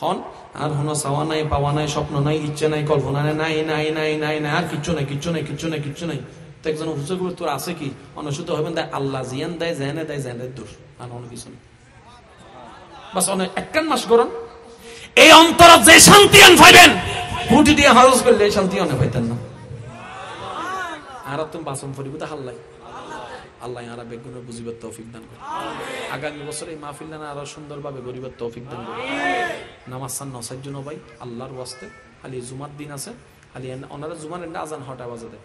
[SPEAKER 1] হন। আর হন চাওয়া নাই, পাওয়া নাই, স্বপ্ন নাই, ইচ্ছে নাই, কল্পনা নাই, নাই নাই নাই নাই নাই, আর কিচ্ছু নাই, কিচ্ছু নাই, কিচ্ছু নাই, কিচ্ছু নাই। তো একজন হুজুর তোর আছে কি? অনুসূত হবেন দেয় আল্লাহ জিয়ান দেয়, জেনে দেয়, জেনের দোষ, আর অনেক কিছু নেই। বাস অনেক একখান মাস করুন, এই অন্তর যে শান্তি আন পাইবেন, হুটি দিয়ে হরজ করলে এই শান্তি অনেক পাইতেন না। আর তুমি বাসন ফরিব তা হাল্লাই আল্লাহ আরা বেগুনের বুঝিবার তৌফিক দান করে। আগামী বছর এই মাহফিল না আরো সুন্দরভাবে গরিবার তৌফিক দান করে। নামাজ সান নসার জন্য ভাই আল্লাহর ওয়াস্তে খালি জুমার দিন আছে, খালি ওনারা জুমার এন্ড আজান 6টা বাজে দেয়,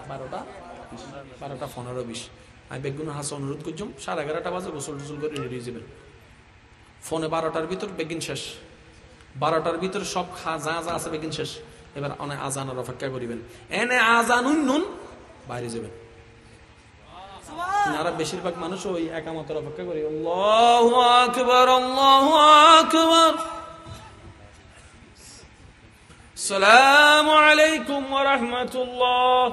[SPEAKER 1] 12টা 15-20। আমি বেগুনের হাসে অনুরোধ করছিলাম 11:30 বাজে গোসল টোসল করে রেডি যাবেন। ফোনে 12টার ভিতর বেগিন শেষ, 12টার ভিতর সব যা যা আছে বেগিন শেষ। এবার অনেক আজানের অপেক্ষা করিবেন, এনে আজান নুন বাইরে যাবেন। আর বেশিরভাগ মানুষ ওই একামতের অপেক্ষা করি, আল্লাহু আকবার, আল্লাহু আকবার, আসসালামু আলাইকুম ওয়া রাহমাতুল্লাহ।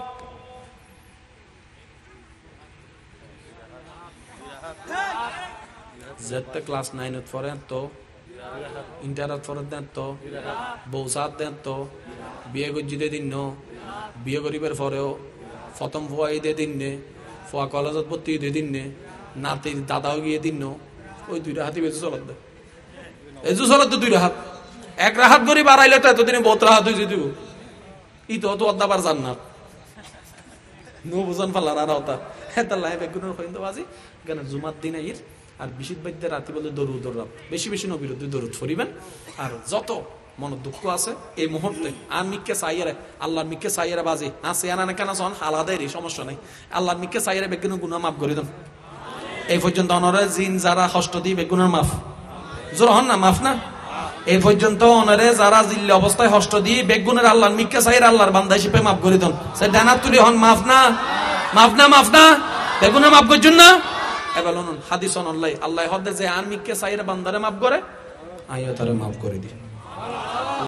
[SPEAKER 1] যেতে ক্লাস 9 পরে তো ইন্টারত পরে দেন তো বৌসাদ দেন তো বিয়ে গজ্জিতে দিন ন, বিয়ে করিবার পরেও প্রথম ফুয়াই দিয়ে দিন নে, ফুয়া কলেজত ভর্তি দিয়ে দিন নে, নাতি দাদাও গিয়ে দিন ন। ওই 2টা হাতি বেজু চলত দেয়, এজু চলত তো 2টা হাত, এক রাহাত করি বাড়াইলে তো এতদিনে বহুত রাহাত হয়েছে দিব। ই তো অদ্দাবার জান্নাত নো বুঝান পাল্লার আর হতা হেতাল্লাহ বেগুনের হইন্দ বাজি এখানে জুমার দিনে ঈদ আর বিশিদ বাইদ্যে রাতি বলে দরুদ বেশি বেশি নবীর দরুদ ছড়িবেন আর যত মন দুঃখ আছে এই মুহূর্তে আর মিককে চাইয়ারে আল্লাহর মিককে চাইয়ারে বাজি আছে আনা কেন সন হালাদের সমস্যা নাই আল্লাহর মিককে চাইয়ারে বেগুনের গুনাহ মাফ করে দেন এই পর্যন্ত অনরে জিন যারা কষ্ট দিই বেগুনের মাফ জোর হন না মাফ না এই পর্যন্ত অনরে যারা জিল্লে অবস্থায় কষ্ট দিই বেগুনের আল্লাহর মিককে চাইয়ারে আল্লাহর বান্দা হিসেবে মাফ করে দেন সে ডানাত তুলি হন মাফ না মাফ না মাফ না বেগুনের মাফ করছেন না এবার হাদিস অনলাই আল্লাহ হদে যে আর মিককে চাইয়ারে বান্দারে মাফ করে আইও তারে মাফ করে দিই